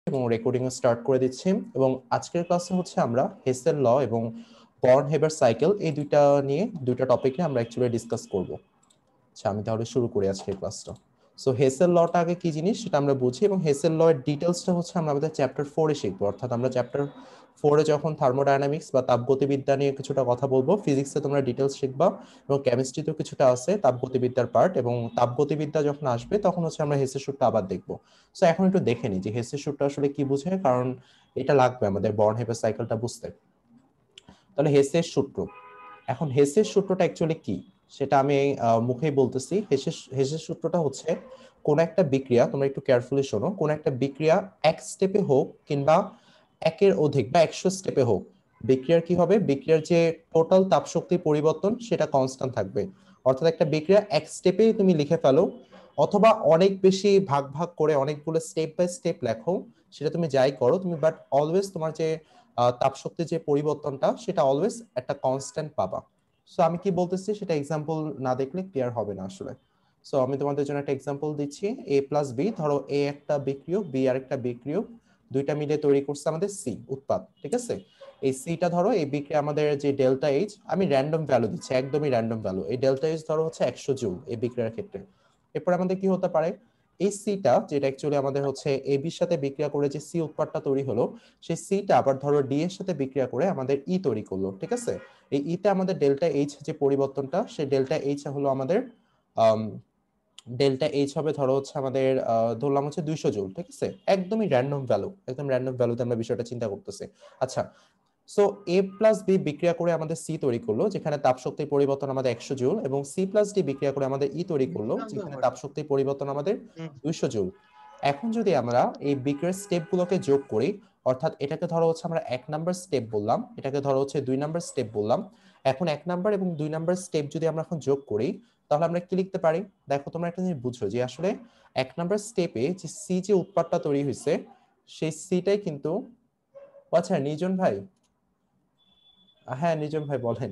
এবং recording start করে দিচ্ছি। এবং আজকের ক্লাসে হচ্ছে আমরা হেসেল ল এবং বর্ন-হেবার সাইকেল এই দুইটা টপিক নিয়ে আমরা অ্যাকচুয়ালি ডিসকাস করব। আচ্ছা, আমি তাহলে শুরু করি আজকের ক্লাসটা। সো হেসেল লটা আগে কি জিনিস সেটা আমরা বুঝি, এবং হেসেল ল এর ডিটেলসটা হচ্ছে আমরা আমাদের চ্যাপ্টার 4 এ শিখবো। অর্থাৎ আমরা চ্যাপ্টার 4 এ যখন থার্মোডায়নামিক্স বা তাপগতিবিদ্যা নিয়ে কিছুটা কথা বলবো, ফিজিক্সে তোমরা ডিটেলস শিখবা, এবং কেমিস্ট্রিতেও কিছুটা আছে তাপগতিবিদ্যার পার্ট, এবং তাপগতিবিদ্যা যখন আসবে তখন হচ্ছে আমরা হেসের সূত্রটা আবার দেখবো। সো এখন একটু দেখে নিই যে হেসের সূত্র আসলে কি বোঝায়, কারণ এটা লাগবে আমাদের বর্ন-হেবার সাইকেলটা বুঝতে। তাহলে হেসের সূত্র, এখন হেসের সূত্রটা অ্যাকচুয়ালি কি সেটা আমি মুখেই বলতেছি। হেসের সূত্রটা হচ্ছে কোন একটা বিক্রিয়া, তোমরা একটু কেয়ারফুলি শোনো, কোন একটা বিক্রিয়া এক স্টেপে হোক কিংবা একের অধিক বা 100 স্টেপে হোক, বিক্রিয়ার কি হবে, বিক্রিয়ার যে টোটাল তাপশক্তির পরিবর্তন সেটা কনস্ট্যান্ট থাকবে। অর্থাৎ একটা বিক্রিয়া এক স্টেপে তুমি লিখে ফেলো, অথবা অনেক বেশি ভাগ ভাগ করে অনেকগুলো স্টেপ বাই স্টেপ লেখো, সেটা তুমি যাই করো তুমি, বাট অলওয়েজ তোমার যে তাপশক্তির যে পরিবর্তনটা সেটা অলওয়েজ একটা কনস্ট্যান্ট পাবা। সো আমি কি বলতেছি সেটা এক্সাম্পল না দেখলে ক্লিয়ার হবে না আসলে। সো আমি তোমাদের জন্য একটা এক্সাম্পল দিচ্ছি। এ প্লাস বি, ধরো এ একটা বিক্রিয়ক, বি আর একটা বিক্রিয়ক, দুইটা মিলে তৈরি করছে আমাদের সি উৎপাদ, ঠিক আছে। এই সিটা ধরো, এই বিক্রিয়া আমাদের যে ডেল্টা এইচ, আমি র্যান্ডম ভ্যালু দিচ্ছি, একদমই র্যান্ডম ভ্যালু, এই ডেল্টা এইচ ধরো হচ্ছে 100 জুল এই বিক্রিয়ার ক্ষেত্রে। এরপর আমাদের কি হতে পারে, এই সিটা যেটা অ্যাকচুয়ালি আমাদের হচ্ছে এ বির সাথে বিক্রিয়া করে যে সি উৎপাদটা তৈরি হলো, সেই সিটা আবার ধরো ডি এর সাথে বিক্রিয়া করে আমাদের ই তৈরি করলো, ঠিক আছে। এই ইতে আমাদের ডেল্টা এইচ যে পরিবর্তনটা, সেই ডেল্টা এইচ হলো আমাদের ডেল্টা এইচ হবে ধরো হচ্ছে আমাদের ধরলাম হচ্ছে 200 জুল, ঠিক আছে। একদমই র্যান্ডম ভ্যালু, একদম র্যান্ডম ভ্যালুতে আমরা বিষয়টা চিন্তা করতেছি। আচ্ছা, সো এ প্লাস বি বিক্রিয়া করে আমাদের সি তৈরি করলো, যেখানে তাপশক্তির পরিবর্তন আমাদের 100 জুল, এবং সি প্লাস ডি বিক্রিয়া করে আমাদের ই তৈরি করলো, যেখানে তাপশক্তির পরিবর্তন আমাদের 200 জুল। এখন যদি আমরা এই বিক্রিয়ার স্টেপগুলোকে যোগ করি, অর্থাৎ এটাকে ধরো হচ্ছে আমরা 1 নাম্বার স্টেপ বললাম, এটাকে ধরো হচ্ছে 2 নাম্বার স্টেপ বললাম। এখন 1 নাম্বার এবং 2 নাম্বার স্টেপ যদি আমরা এখন যোগ করি, তাহলে আমরা কি লিখতে পারি? দেখো তোমরা একটা জিনিস বুঝছো যে আসলে 1 নাম্বার স্টেপে যে সি যে উৎপাদটা তৈরি হয়েছে, সেই সিটাই কিন্তু, আচ্ছা নিজন ভাই, হ্যাঁ নিজন ভাই বলেন।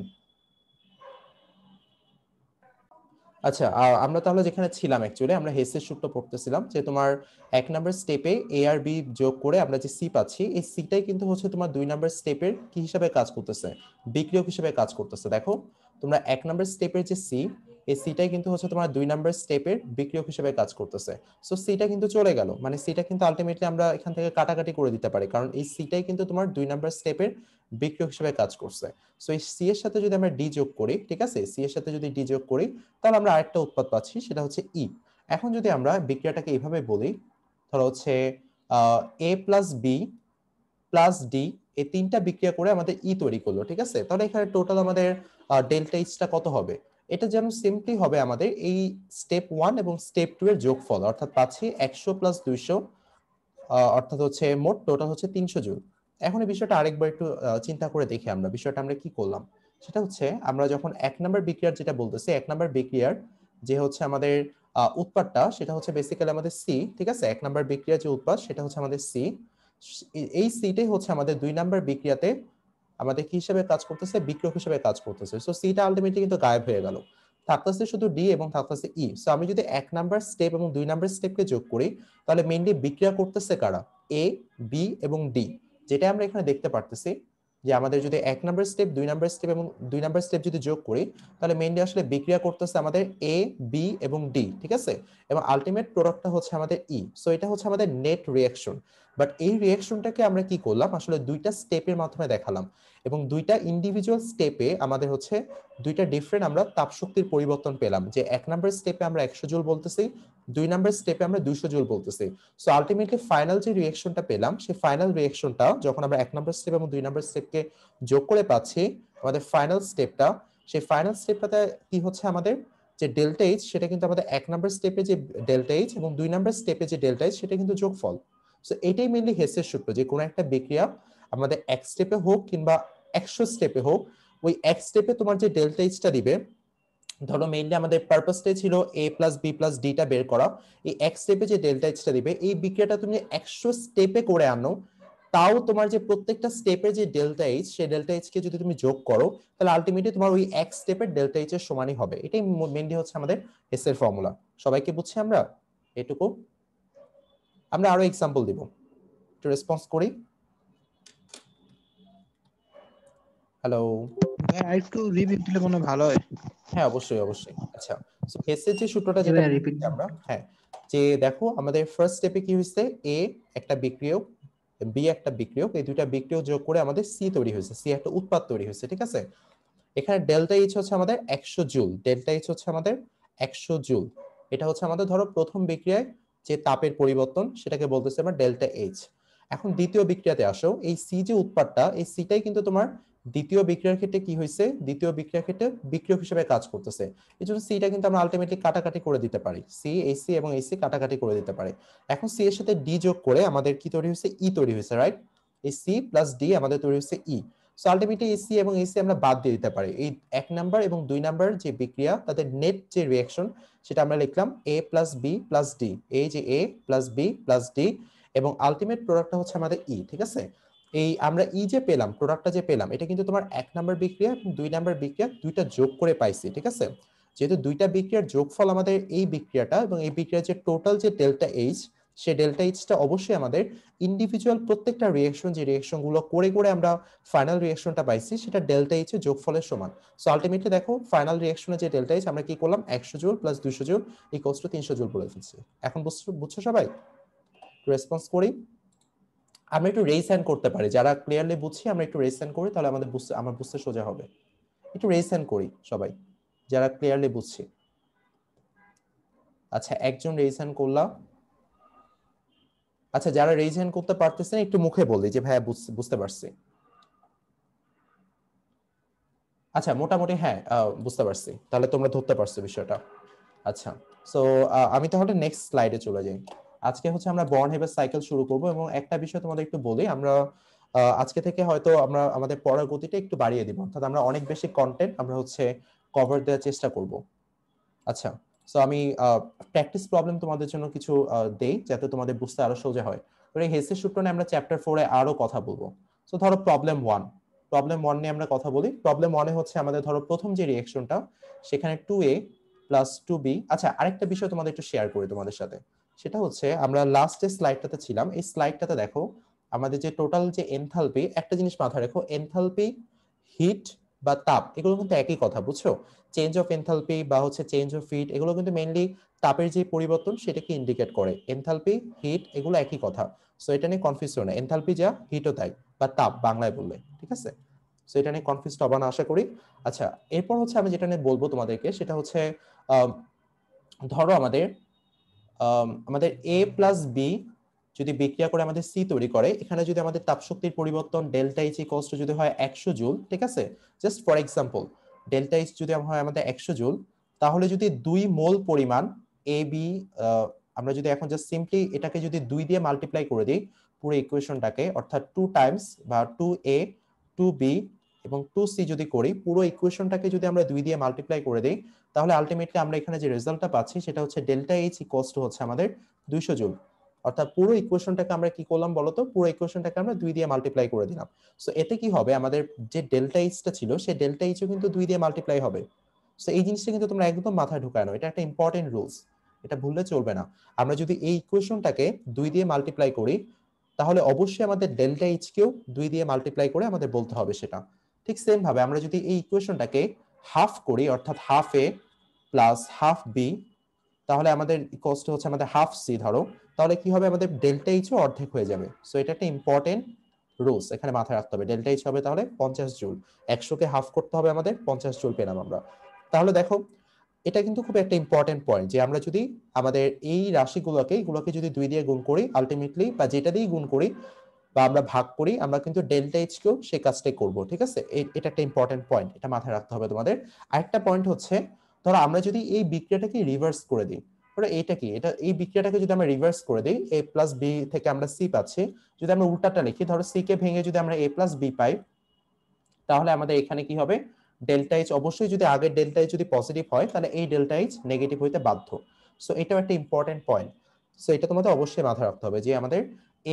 আচ্ছা, আমরা তাহলে যেখানে ছিলাম অ্যাকচুয়ালি আমরা হেসের সূত্র পড়তেছিলাম, যে তোমার 1 নাম্বার স্টেপে এ আর বি যোগ করে আমরা যে সি পাচ্ছি, এই সিটাই কিন্তু হচ্ছে তোমার 2 নাম্বার স্টেপের কি হিসাবে কাজ করতেছে, বিক্রিয়ক হিসেবে কাজ করতেছে। দেখো তোমরা 1 নাম্বার স্টেপের যে সি, এই সিটাই কিন্তু হচ্ছে তোমার 2 নাম্বার স্টেপের বিক্রিয়ক হিসেবে কাজ করতেছে। সো সিটা কিন্তু চলে গেল, মানে সিটা কিন্তু আলটিমেটলি আমরা এখান থেকে কাটাকাটি করে দিতে পারি, কারণ এই সিটাই কিন্তু তোমার 2 নাম্বার স্টেপের বিক্রিয়ক হিসেবে কাজ করছে। সো এই সি এর সাথে যদি আমরা ডি যোগ করি, ঠিক আছে, সি এর সাথে যদি ডি যোগ করি, তাহলে আমরা আরেকটা উৎপাদ পাচ্ছি, সেটা হচ্ছে ই। এখন যদি আমরা বিক্রিয়াটাকে এইভাবে বলি, ধরো হচ্ছে এ প্লাস বি প্লাস ডি, এই তিনটা বিক্রিয়া করে আমাদের ই তৈরি করলো, ঠিক আছে। তাহলে এখানে টোটাল আমাদের ডেল্টা এইচটা কত হবে? এটা যেন সিম্পলি হবে আমাদের এই স্টেপ 1 এবং স্টেপ 2 এর যোগফল, অর্থাৎ পাচ্ছি 100 প্লাস 200, অর্থাৎ হচ্ছে মোট টোটাল হচ্ছে 300 জুল। এখন এই বিষয়টা আরেকবার একটু চিন্তা করে দেখি আমরা বিষয়টা আমরা কি করলাম। সেটা হচ্ছে আমরা যখন 1 নাম্বার বিক্রিয়ার যেটা বলতেছি, 1 নাম্বার বিক্রিয়ার যে হচ্ছে আমাদের উৎপাদটা, সেটা হচ্ছে বেসিক্যালি আমাদের সি, ঠিক আছে। 1 নাম্বার বিক্রিয়ার যে উৎপাদ সেটা হচ্ছে আমাদের সি, এই সিটাই হচ্ছে আমাদের 2 নাম্বার বিক্রিয়াতে আমাদের কি হিসেবে কাজ করতেছে, বিক্রিয়ক হিসেবে কাজ করতেছে। সো সিটা আলটিমেটলি কিন্তু গায়েব হয়ে গেল, থাকতেছে শুধু ডি এবং থাকতেছে ই। সো আমি যদি 1 নাম্বার স্টেপ এবং 2 নাম্বার স্টেপকে যোগ করি, তাহলে মেইনলি বিক্রিয়া করতেছে কারা, এ, বি এবং ডি। যেটা আমরা এখানে দেখতে পারতেছি যে আমাদের যদি 1 নাম্বার স্টেপ, 2 নাম্বার স্টেপ এবং 2 নাম্বার স্টেপ যদি যোগ করি, তাহলে মেইনলি আসলে বিক্রিয়া করতেছে আমাদের এ, বি এবং ডি, ঠিক আছে। এবং আলটিমেট প্রোডাক্টটা হচ্ছে আমাদের ই। সো এটা হচ্ছে আমাদের নেট রিঅ্যাকশন। বাট এই রিঅ্যাকশনটাকে আমরা কি করলাম, আসলে দুইটা স্টেপের মাধ্যমে দেখালাম, এবং দুইটা ইন্ডিভিজুয়াল স্টেপে আমাদের হচ্ছে দুইটা ডিফারেন্ট আমরা তাপশক্তির পরিবর্তন পেলাম, যে 1 নাম্বার স্টেপে আমরা 100 জুল বলতেছি, 2 নাম্বার স্টেপে আমরা 200 জুল বলতেছি। সো আলটিমেটলি ফাইনাল যে রিঅ্যাকশনটা পেলাম, সেই ফাইনাল রিঅ্যাকশনটা যখন আমরা 1 নাম্বার স্টেপ এবং 2 নাম্বার স্টেপকে যোগ করে পাচ্ছি, আমাদের ফাইনাল স্টেপটা, সেই ফাইনাল স্টেপটাতে কি হচ্ছে আমাদের যে ডেল্টা এইচ, সেটা কিন্তু আমাদের 1 নাম্বার স্টেপে যে ডেল্টা এইচ এবং 2 নাম্বার স্টেপে যে ডেল্টা এইচ, সেটা কিন্তু যোগফল। সো এটাই মেইনলি হেসের সূত্র, যে কোনো একটা বিক্রিয়া আমাদের এক স্টেপে হোক কিংবা 100 স্টেপে হোক, ওই এক স্টেপে তোমার যে ডেল্টা এইচটা দিবে, ধরো মেইনলি আমাদের পারপাসটাই ছিল এ প্লাস বি প্লাস ডিটা বের করা, এই এক স্টেপে যে ডেল্টা এইচটা দিবে, এই বিক্রিয়াটা তুমি 100 স্টেপে করে আনো, তাও তোমার যে প্রত্যেকটা স্টেপে যে ডেল্টা এইচ, সেই ডেল্টা এইচ কে যদি তুমি যোগ করো, তাহলে আলটিমেটলি তোমার ওই এক স্টেপের ডেল্টা এইচ এর সমানই হবে। এটাই মেইনলি হচ্ছে আমাদের হেসের ফর্মুলা। সবাইকে বুঝছি আমরা এটুকু? আমরা আরো এক্সাম্পল দিব, একটু রেসপন্স করি। হ্যালো। ভাই আরেকটু রিপিট দিলে মনে হয় ভালো হয়। হ্যাঁ, অবশ্যই অবশ্যই। আচ্ছা, সো হেসের যে সূত্রটা জি যেটা ভাই রিপিট। বলছি আমরা, হ্যাঁ, যে দেখো আমাদের ফার্স্ট স্টেপে কি হয়েছে, এ একটা বিক্রিয়ক, বি একটা বিক্রিয়ক, এই দুইটা বিক্রিয়ক যোগ করে আমাদের সি তৈরি হয়েছে, সি একটা উৎপাদ তৈরি হয়েছে, ঠিক আছে। এখানে ডেল্টা এইচ হচ্ছে আমাদের 100 জুল, ডেল্টা এইচ হচ্ছে আমাদের 100 জুল। এটা হচ্ছে আমাদের ধরো প্রথম বিক্রিয়ায় যে তাপের পরিবর্তন সেটাকে বলতেছে আমরা ডেল্টা এইচ। এখন দ্বিতীয় বিক্রিয়াতে আসো, এই সি যে উৎপাদটা, এই সিটাই কিন্তু তোমার দ্বিতীয় বিক্রিয়ার ক্ষেত্রে কি হয়েছে, দ্বিতীয় বিক্রিয়ার ক্ষেত্রে বিক্রিয়ক হিসেবে কাজ করতেছে। এই জন্য সিটা কিন্তু আমরা আলটিমেটলি কাটাকাটি করে দিতে পারি, সি এই সি এবং এই সি কাটাকাটি করে দিতে পারি। এখন সি এর সাথে ডি যোগ করে আমাদের কি তৈরি হয়েছে, ই তৈরি হয়েছে, রাইট। এই সি প্লাস ডি আমাদের তৈরি হয়েছে ই। সো আলটিমেটলি এসি এবং এসি আমরা বাদ দিয়ে দিতে পারি। এই 1 নাম্বার এবং 2 নাম্বার যে বিক্রিয়া তাদের নেট যে রিঅ্যাকশন সেটা আমরা লিখলাম এ প্লাস বি প্লাস ডি, এই যে এ প্লাস বি প্লাস ডি, এবং আলটিমেট প্রোডাক্টটা হচ্ছে আমাদের ই, ঠিক আছে। এই আমরা ই যে পেলাম, প্রোডাক্টটা যে পেলাম, এটা কিন্তু তোমার 1 নাম্বার বিক্রিয়া এবং 2 নাম্বার বিক্রিয়া দুইটা যোগ করে পাইছি, ঠিক আছে। যেহেতু দুইটা বিক্রিয়ার যোগফল আমাদের এই বিক্রিয়াটা, এবং এই বিক্রিয়ার যে টোটাল যে ডেল্টা এইচ, সে ডেল্টা এইচটা অবশ্যই আমাদের ইন্ডিভিজুয়াল প্রত্যেকটা রিঅ্যাকশন, যে রিঅ্যাকশন গুলো করে করে আমরা ফাইনাল রিঅ্যাকশনটা পাইছি, সেটা ডেল্টা এইচ এর যোগফলের সমান। সো আলটিমেটলি দেখো ফাইনাল রিঅ্যাকশনের যে ডেল্টা এইচ আমরা কি করলাম, 100 joule plus 200 joule equals to 300 joule বলে ফেলছি। এখন বুঝছো সবাই? রেসপন্স করি। আমরা একটু রেইজ হ্যান্ড করতে পারি, যারা ক্লিয়ারলি বুঝছি আমরা একটু রেইজ হ্যান্ড করি, তাহলে আমার বুঝতে সোজা হবে। একটু রেইজ হ্যান্ড করি সবাই, যারা ক্লিয়ারলি বুঝছি। আচ্ছা, একজন রেইজ হ্যান্ড করলাম। আচ্ছা, যারা রেইজ হ্যান্ড করতে পারতেছেন একটু মুখে বলি যে ভাইয়া বুঝতে পারছি। আচ্ছা, মোটামুটি হ্যাঁ, বুঝতে পারছি, তাহলে তোমরা ধরতে পারছো বিষয়টা। আচ্ছা, সো আমি তাহলে নেক্সট স্লাইডে চলে যাই। আজকে হচ্ছে আমরা বর্ন হেভের সাইকেল শুরু করব, এবং একটা বিষয় তোমাদের একটু বলি, আমরা আজকে থেকে হয়তো আমরা আমাদের পড়ার গতিটা একটু বাড়িয়ে দিব, অর্থাৎ আমরা অনেক বেশি কন্টেন্ট আমরা হচ্ছে কভার দেওয়ার চেষ্টা করব। আচ্ছা, সো আমি প্র্যাকটিস প্রবলেম তোমাদের জন্য কিছু দেই, যাতে তোমাদের বুঝতে আরো সোজা হয়। তো এই হেসের সূত্র নিয়ে আমরা চ্যাপ্টার 4 এ আরো কথা বলবো। সো ধরো প্রবলেম 1, প্রবলেম 1 নিয়ে আমরা কথা বলি। প্রবলেম 1 এ হচ্ছে আমাদের ধরো প্রথম যে রিঅ্যাকশনটা, সেখানে 2a প্লাস 2b। আচ্ছা, আরেকটা বিষয় তোমাদের একটু শেয়ার করি তোমাদের সাথে, সেটা হচ্ছে আমরা লাস্টের স্লাইডটাতে ছিলাম, এই স্লাইডটাতে দেখো আমাদের যে টোটাল যে এনথালপি, একটা জিনিস মাথায় রেখো, এনথালপি, হিট বা তাপ, এগুলো কিন্তু একই কথা, বুঝছো। চেঞ্জ অফ এনথালপি বা হচ্ছে চেঞ্জ অফ হিট, এগুলো কিন্তু মেইনলি তাপের যে পরিবর্তন সেটাকে ইন্ডিকেট করে। এনথালপি, হিট, এগুলো একই কথা। সো এটা নিয়ে কনফিউজ হয় না, এনথালপি যা হিটও তাই, বা তাপ বাংলায় বললে, ঠিক আছে। সো এটা নিয়ে কনফিউজ হবা না আশা করি। আচ্ছা, এরপর হচ্ছে আমি যেটা নিয়ে বলবো তোমাদেরকে, সেটা হচ্ছে ধরো আমাদের এ প্লাস বি যদি বিক্রিয়া করে আমাদের সি তৈরি করে, এখানে যদি আমাদের তাপশক্তির পরিবর্তন ডেল্টা এইচ ইকুয়ালস টু যদি হয় 100 জুল, ঠিক আছে। Just for example, delta H যদি হয় আমাদের 100 জুল, তাহলে যদি 2 মোল পরিমাণ এ বি, আমরা যদি এখন জাস্ট সিম্পলি এটাকে যদি 2 দিয়ে মাল্টিপ্লাই করে দিই পুরো ইকুয়েশনটাকে, অর্থাৎ 2 টাইমস বা 2a 2b এবং 2c যদি করি, পুরো ইকুয়েশনটাকে যদি আমরা 2 দিয়ে মাল্টিপ্লাই করে দিই, তাহলে আলটিমেটলি আমরা এখানে যে রেজাল্টটা পাচ্ছি সেটা হচ্ছে ডেল্টা এইচ ইকুয়ালস টু হচ্ছে আমাদের 200 জুল। অর্থাৎ পুরো ইকুয়েশনটাকে আমরা কি করলাম বলতো, পুরো ইকুয়েশনটাকে আমরা 2 দিয়ে মাল্টিপ্লাই করে দিলাম। সো এতে কি হবে, আমাদের যে ডেল্টা এইচটা ছিল সেই ডেল্টা এইচও কিন্তু 2 দিয়ে মাল্টিপ্লাই হবে। সো এই জিনিসটা কিন্তু তোমরা একদম মাথায় ঢুকায় নাও, এটা একটা ইম্পর্টেন্ট রুলস, এটা ভুললে চলবে না। আমরা যদি এই ইকুয়েশনটাকে 2 দিয়ে মাল্টিপ্লাই করি, তাহলে অবশ্যই আমাদের ডেল্টা এইচ কেও 2 দিয়ে মাল্টিপ্লাই করে আমাদের বলতে হবে সেটা। ঠিক সেম ভাবে আমরা যদি এই ইকুয়েশনটাকে হাফ করি, অর্থাৎ হাফ এ প্লাস হাফ বি, তাহলে আমাদের কষ্ট হচ্ছে আমাদের হাফ সি ধরো, তাহলে কি হবে, আমাদের ডেল্টা এইচও অর্ধেক হয়ে যাবে। সো এটা একটা ইম্পর্টেন্ট রুলস, এখানে মাথায় রাখতে হবে। ডেল্টা এইচ হবে তাহলে 50 জুল, 100 কে হাফ করতে হবে আমাদের, 50 জুল পেলাম আমরা। তাহলে দেখো এটা কিন্তু খুব একটা ইম্পর্টেন্ট পয়েন্ট, যে আমরা যদি আমাদের এই এগুলোকে যদি 2 দিয়ে গুণ করি আলটিমেটলি, বা যেটা দিয়ে গুণ করি বা আমরা ভাগ করি, আমরা কিন্তু ডেল্টা এইচ কেও সেই কাজটাই করব, ঠিক আছে। এটা একটা ইম্পর্টেন্ট পয়েন্ট, এটা মাথায় রাখতে হবে তোমাদের। আরেকটা পয়েন্ট হচ্ছে, ধরো আমরা যদি এই বিক্রিয়াটাকে রিভার্স করে দিই, ধরো এটা কি, এটা এই বিক্রিয়াটাকে যদি আমরা রিভার্স করে দিই, এ প্লাস বি থেকে আমরা সি পাচ্ছি, যদি আমরা উল্টাটা লিখি, ধরো সি কে ভেঙে যদি আমরা এ প্লাস বি পাই, তাহলে আমাদের এখানে কি হবে, ডেল্টা এইচ অবশ্যই যদি আগের ডেল্টা এইচ যদি পজিটিভ হয়, তাহলে এই ডেল্টা এইচ নেগেটিভ হইতে বাধ্য। সো এটাও একটা ইম্পর্টেন্ট পয়েন্ট। সো এটা তোমাদের অবশ্যই মাথায় রাখতে হবে, যে আমাদের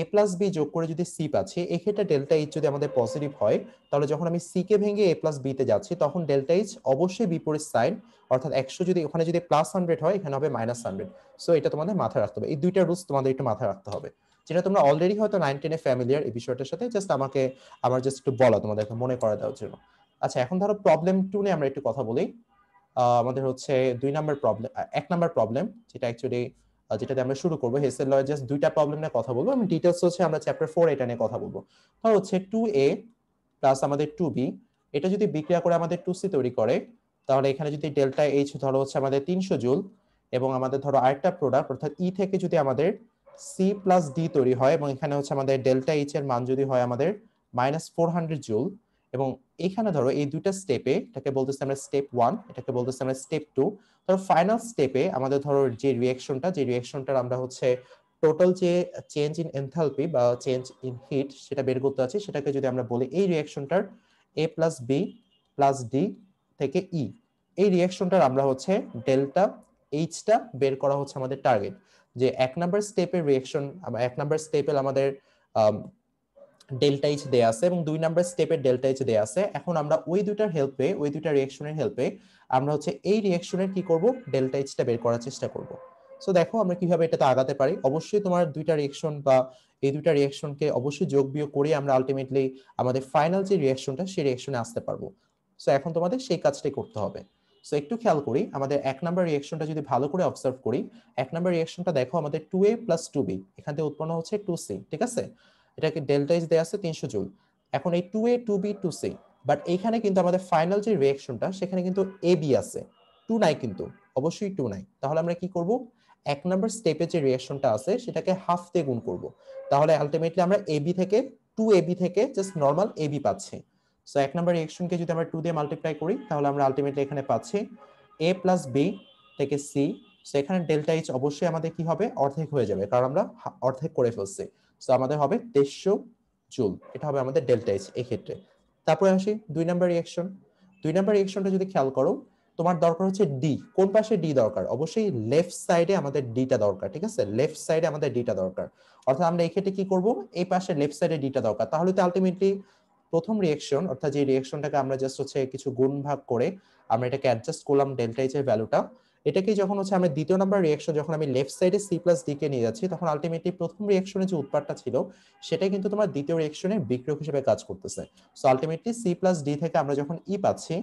এ প্লাস বি যোগ করে যদি সি পাচ্ছি, এক্ষেত্রে ডেল্টা এইচ যদি আমাদের পজিটিভ হয়, তাহলে যখন আমি সি কে ভেঙে এ প্লাস বিতে যাচ্ছি, তখন ডেল্টা এইচ অবশ্যই বিপরীত সাইন, অর্থাৎ 100 যদি ওখানে যদি +100 হয়, এখানে হবে -100। সো এটা তোমাদের মাথায় রাখতে হবে, এই দুইটা রুলস তোমাদের একটু মাথায় রাখতে হবে। যেটা তোমরা অলরেডি হয়তো 9-10 এ ফ্যামিলিয়ার এই বিষয়টার সাথে, জাস্ট আমার জাস্ট একটু বলা তোমাদেরকে মনে করা দেওয়ার জন্য। আচ্ছা, এখন ধরো প্রবলেম 2 নিয়ে আমরা একটু কথা বলি। আমাদের হচ্ছে 1 নাম্বার প্রবলেম, যেটা অ্যাকচুয়ালি যেটাতে আমরা শুরু করবো। হেসেল লয়ের জাস্ট 2টা প্রবলেম নিয়ে কথা বলবো, আমি ডিটেইলস হচ্ছে আমরা চ্যাপ্টার 4 এটা নিয়ে কথা বলবো। ধরো হচ্ছে 2a প্লাস আমাদের 2b, এটা যদি বিক্রিয়া করে আমাদের 2c তৈরি করে, তাহলে এখানে যদি ডেল্টা এইচ ধরো হচ্ছে আমাদের 300 জুল, এবং আমাদের ধরো আরেকটা প্রোডাক্ট অর্থাৎ ই থেকে যদি আমাদের সি প্লাস ডি তৈরি হয়, এবং এখানে হচ্ছে আমাদের ডেল্টা এইচ এর মান যদি হয় আমাদের -400 জুল, এবং এখানে ধরো এই দুইটা স্টেপে, এটাকে বলতেছি আমরা স্টেপ 1, এটাকে বলতেছি আমরা স্টেপ 2। ধরো ফাইনাল স্টেপে আমাদের ধরো যে রিঅ্যাকশনটার আমরা হচ্ছে টোটাল যে চেঞ্জ ইন এনথালপি বা চেঞ্জ ইন হিট সেটা বের করতে আছে, সেটাকে যদি আমরা বলি এই রিঅ্যাকশনটার এ প্লাস বি প্লাস ডি থেকে ই, এই রিঅ্যাকশনটার আমরা হচ্ছে ডেল্টা এইচটা বের করা হচ্ছে আমাদের টার্গেট। যে 1 নাম্বার স্টেপের রিঅ্যাকশন, 1 নাম্বার স্টেপে আমাদের ডেল্টা এইচ দেয়া আছে এবং 2 নাম্বার স্টেপের ডেল্টা এইচ দেয়া আছে। এখন আমরা ওই দুইটার হেল্পে, ওই দুইটা রিঅ্যাকশনের হেল্পে আমরা হচ্ছে এই রিঅ্যাকশনের কি করব, ডেল্টা এইচটা বের করার চেষ্টা করব। সো দেখো আমরা কিভাবে এটাতে আগাতে পারি। অবশ্যই তোমার দুইটা রিঅ্যাকশন বা এই দুইটা রিঅ্যাকশনকে অবশ্যই যোগ বিয়োগ করে আমরা আলটিমেটলি আমাদের ফাইনাল যে রিঅ্যাকশনটা সেই রিঅ্যাকশনে আসতে পারবো। সো এখন তোমাদের সেই কাজটাই করতে হবে। সো একটু খেয়াল করি, আমাদের 1 নাম্বার রিঅ্যাকশনটা যদি ভালো করে অবজার্ভ করি, 1 নাম্বার রিঅ্যাকশনটা দেখো আমাদের 2a প্লাস 2b, এখান থেকে উৎপন্ন হচ্ছে 2c, ঠিক আছে? এটাকে ডেল্টা এইচ দেয়া আছে 300 জুল। এখন এই 2a 2b 2c, বাট এইখানে কিন্তু আমাদের ফাইনাল যে রিঅ্যাকশনটা সেখানে কিন্তু ab আছে, 2 নাই কিন্তু, অবশ্যই 2 নাই। তাহলে আমরা কি করব, 1 নাম্বার স্টেপে যে রিঅ্যাকশনটা আছে সেটাকে হাফ দিয়ে গুণ করব। তাহলে আলটিমেটলি আমরা ab থেকে 2ab থেকে জাস্ট নরমাল ab পাচ্ছি। সো 1 নাম্বার রিঅ্যাকশনকে যদি আমরা 2 দিয়ে মাল্টিপ্লাই করি, তাহলে আমরা আলটিমেটলি এখানে পাচ্ছি a প্লাস b থেকে c। সো এখানে ডেল্টা এইচ অবশ্যই আমাদের কি হবে, অর্ধেক হয়ে যাবে, কারণ আমরা অর্ধেক করে ফেলছি। সো আমাদের হবে 150 জুল, এটা হবে আমাদের ডেল্টা এইচ এই ক্ষেত্রে। তারপরে আসি 2 নাম্বার রিঅ্যাকশন। 2 নাম্বার রিঅ্যাকশনটা যদি খেয়াল করো, তোমার দরকার হচ্ছে ডি। কোন পাশে ডি দরকার? অবশ্যই লেফট সাইডে আমাদের ডিটা দরকার, ঠিক আছে? লেফট সাইডে আমাদের ডিটা দরকার। অর্থাৎ আমরা এই ক্ষেত্রে কি করব, এই পাশে লেফট সাইডে ডিটা দরকার। তাহলে তো আলটিমেটলি প্রথম রিঅ্যাকশন, অর্থাৎ যে রিঅ্যাকশনটাকে আমরা জাস্ট হচ্ছে কিছু গুণ ভাগ করে আমরা এটাকে অ্যাডজাস্ট করলাম ডেল্টা এইচ এর ভ্যালুটা, এটাকে যখন হচ্ছে আমরা 2য় নাম্বার রিঅ্যাকশন, যখন আমি লেফট সাইডে সি প্লাস ডি কে নিয়ে যাচ্ছি, তখন আলটিমেটলি প্রথম রিঅ্যাকশনের যে উৎপাদটা ছিল সেটাই কিন্তু তোমার দ্বিতীয় রিঅ্যাকশনের বিক্রিয়ক হিসেবে কাজ করতেছে। So ultimately C plus D থেকে আমরা যখন ই পাচ্ছি,